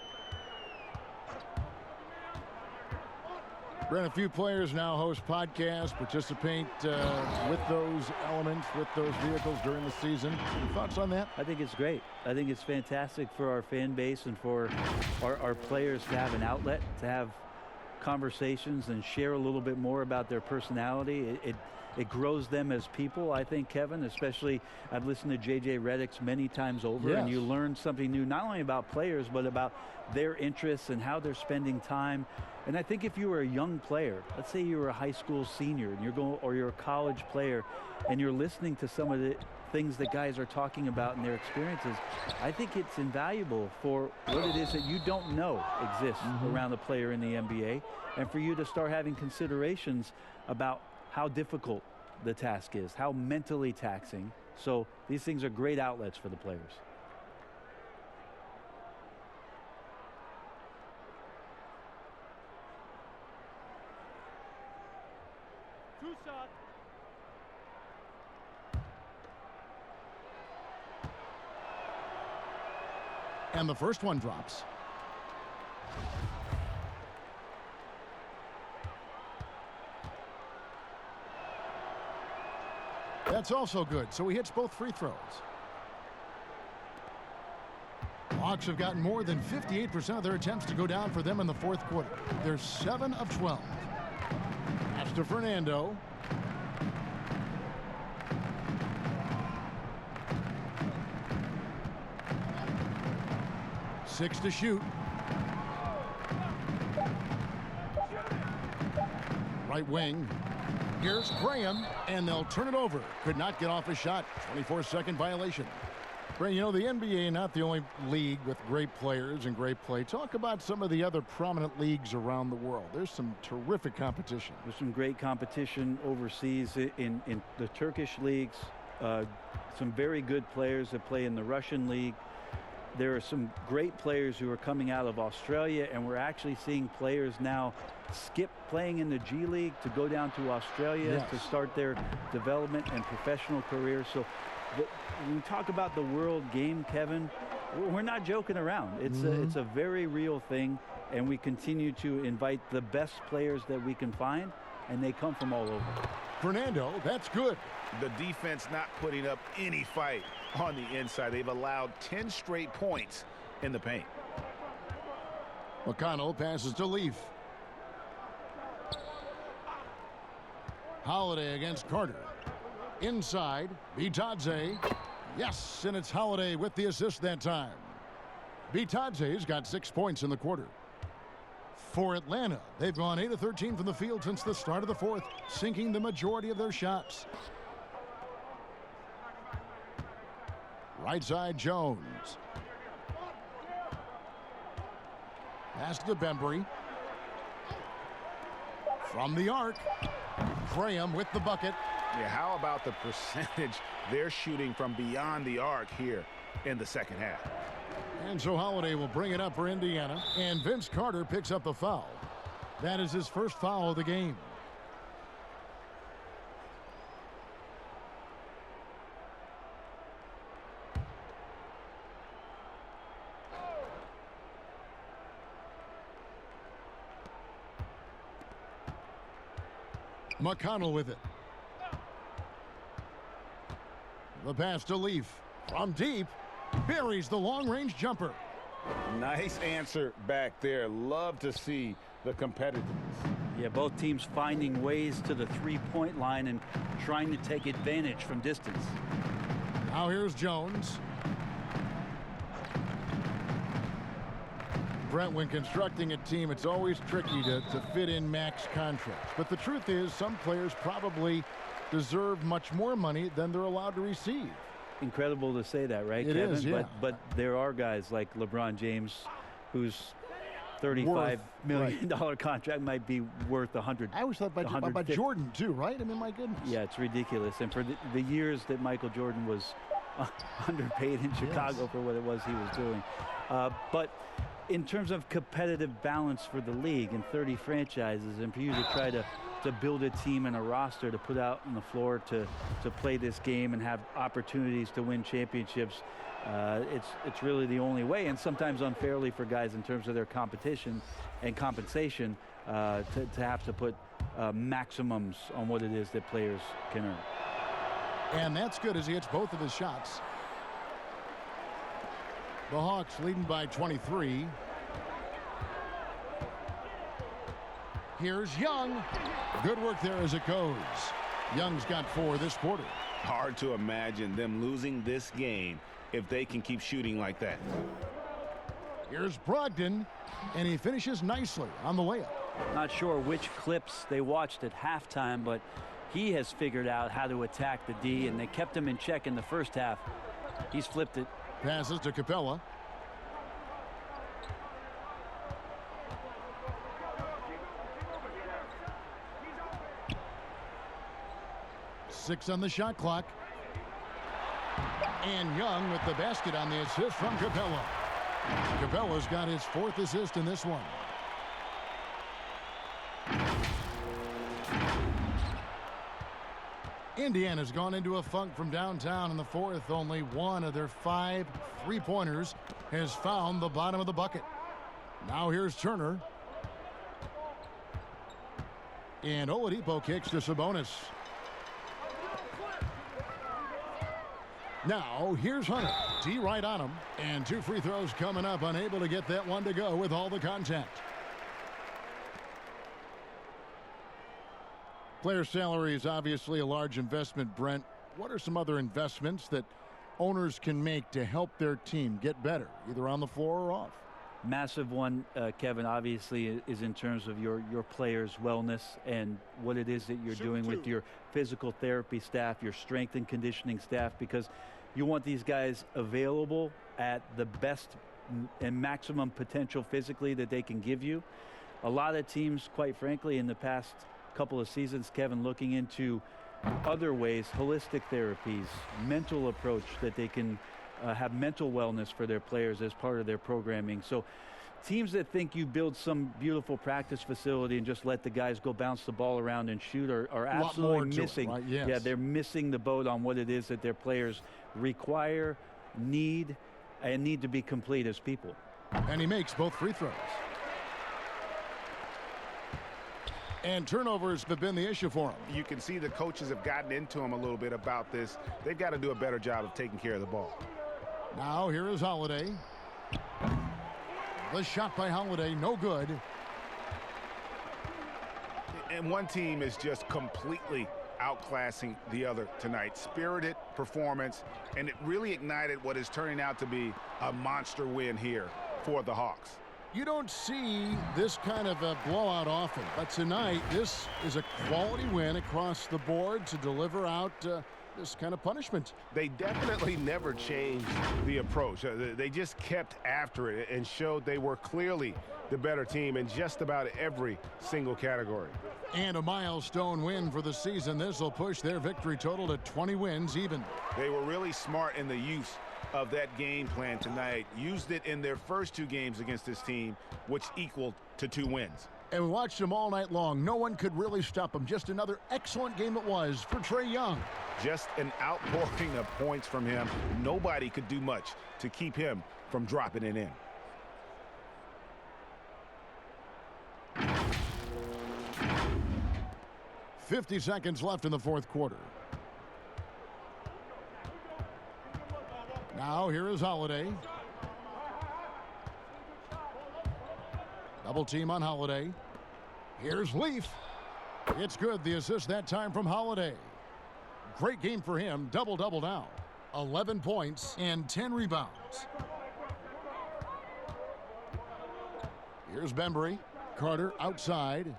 Brent, a few players now host podcasts, participate with those elements, with those vehicles during the season. Any thoughts on that? I think it's great. I think it's fantastic for our fan base and for our players to have an outlet, to have conversations and share a little bit more about their personality. It grows them as people, I think, Kevin, especially I've listened to J.J. Redick's many times over, and you learn something new, not only about players, but about their interests and how they're spending time. And I think if you were a young player, let's say you were a high school senior and you're a college player, and you're listening to some of the things that guys are talking about in their experiences, I think it's invaluable for what it is that you don't know exists around a player in the NBA, and for you to start having considerations about how difficult the task is, how mentally taxing. So these things are great outlets for the players. Shot. And the first one drops. That's also good. So he hits both free throws. Hawks have gotten more than 58% of their attempts to go down for them in the fourth quarter. They're 7 of 12. Pass to Fernando. Six to shoot. Right wing. Here's Graham, and they'll turn it over. Could not get off a shot. 24-second violation. Graham, you know, the NBA not the only league with great players and great play. Talk about some of the other prominent leagues around the world. There's some terrific competition. There's some great competition overseas in the Turkish leagues. Some very good players that play in the Russian league. There are some great players who are coming out of Australia, and we're actually seeing players now skip playing in the G League to go down to Australia to start their development and professional careers. So when we talk about the world game, Kevin, we're not joking around. It's a very real thing, and we continue to invite the best players that we can find, and they come from all over. Fernando, that's good. The defense not putting up any fight on the inside. They've allowed 10 straight points in the paint. McConnell passes to Leaf. Holiday against Carter. Inside, Bitadze. Yes, and it's Holiday with the assist that time. Bitadze's got 6 points in the quarter. For Atlanta, they've gone 8 of 13 from the field since the start of the fourth, sinking the majority of their shots. Right side, Jones. Pass to Bembry. From the arc, Graham with the bucket. Yeah, how about the percentage they're shooting from beyond the arc here in the second half? And so Holiday will bring it up for Indiana, and Vince Carter picks up the foul. That is his first foul of the game. McConnell with it. The pass to Leaf. From deep, buries the long-range jumper. Nice answer back there. Love to see the competitiveness. Yeah, both teams finding ways to the three-point line and trying to take advantage from distance. Now here's Jones. Brent, when constructing a team, it's always tricky to fit in max contracts. But the truth is, some players probably deserve much more money than they're allowed to receive. Incredible to say that, right, It Kevin? is, yeah. But there are guys like LeBron James, whose $35 million contract might be worth 100. I always thought about Jordan too, right? I mean, my goodness. Yeah, it's ridiculous. And for the years that Michael Jordan was underpaid in Chicago for what it was he was doing. But in terms of competitive balance for the league and 30 franchises, and for you to try to build a team and a roster to put out on the floor to play this game and have opportunities to win championships, it's really the only way, and sometimes unfairly for guys in terms of their competition and compensation to have to put maximums on what it is that players can earn. And that's good as he hits both of his shots. The Hawks leading by 23. Here's Young. Good work there as it goes. Young's got 4 this quarter. Hard to imagine them losing this game if they can keep shooting like that. Here's Brogdon, and he finishes nicely on the layup. Not sure which clips they watched at halftime, but he has figured out how to attack the D, and they kept him in check in the first half. He's flipped it. Passes to Capella. Six on the shot clock. And Young with the basket on the assist from Capella. Capella's got his 4th assist in this one. Indiana's gone into a funk from downtown in the fourth. Only one of their 5 3-pointers has found the bottom of the bucket. Now here's Turner. And Oladipo kicks to Sabonis. Now here's Hunter. D right on him. And 2 free throws coming up. Unable to get that one to go with all the contact. Player salary is obviously a large investment, Brent. What are some other investments that owners can make to help their team get better, either on the floor or off? Massive one, Kevin, obviously, is in terms of your players' wellness and what it is that you're doing with your physical therapy staff, your strength and conditioning staff, because you want these guys available at the best and maximum potential physically that they can give you. A lot of teams, quite frankly, in the past couple of seasons, Kevin, looking into other ways, holistic therapies, mental approach that they can have mental wellness for their players as part of their programming. So teams that think you build some beautiful practice facility and just let the guys go bounce the ball around and shoot are absolutely missing. Right? Yes. Yeah, they're missing the boat on what it is that their players require, need, and need to be complete as people. And he makes both free throws. And turnovers have been the issue for him. You can see the coaches have gotten into him a little bit about this. They've got to do a better job of taking care of the ball. Now here is Holiday. The shot by Holiday, no good. And one team is just completely outclassing the other tonight. Spirited performance, and it really ignited what is turning out to be a monster win here for the Hawks. You don't see this kind of a blowout often, but tonight this is a quality win across the board to deliver out this kind of punishment. They definitely never changed the approach. They just kept after it and showed they were clearly the better team in just about every single category. And a milestone win for the season. This will push their victory total to 20 wins even. They were really smart in the use of that game plan tonight. Used it in their first 2 games against this team, which equaled to 2 wins. And we watched them all night long. No one could really stop them. Just another excellent game it was for Trae Young. Just an outpouring of points from him. Nobody could do much to keep him from dropping it in. .50 seconds left in the fourth quarter. Now here is Holiday. Double team on Holiday. Here's Leaf. It's good. The assist that time from Holiday. Great game for him. Double-double now. 11 points and 10 rebounds. Here's Bembry. Carter outside.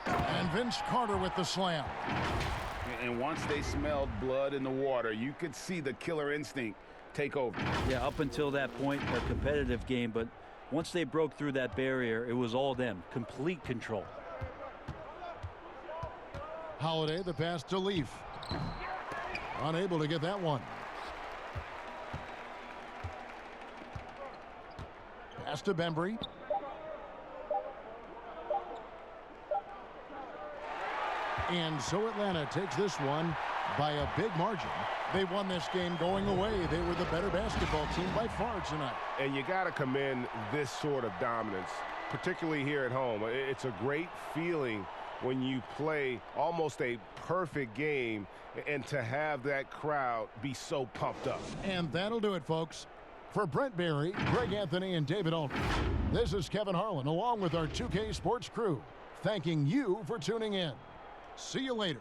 And Vince Carter with the slam. And once they smelled blood in the water, you could see the killer instinct take over. Yeah, up until that point, a competitive game, but once they broke through that barrier, it was all them. Complete control. Holiday, the pass to Leaf. Unable to get that one. Pass to Bembry. And so Atlanta takes this one by a big margin. They won this game going away. They were the better basketball team by far tonight. And you got to commend this sort of dominance, particularly here at home. It's a great feeling when you play almost a perfect game and to have that crowd be so pumped up. And that'll do it, folks. For Brent Barry, Greg Anthony, and David Olney, this is Kevin Harlan along with our 2K Sports crew, thanking you for tuning in. See you later.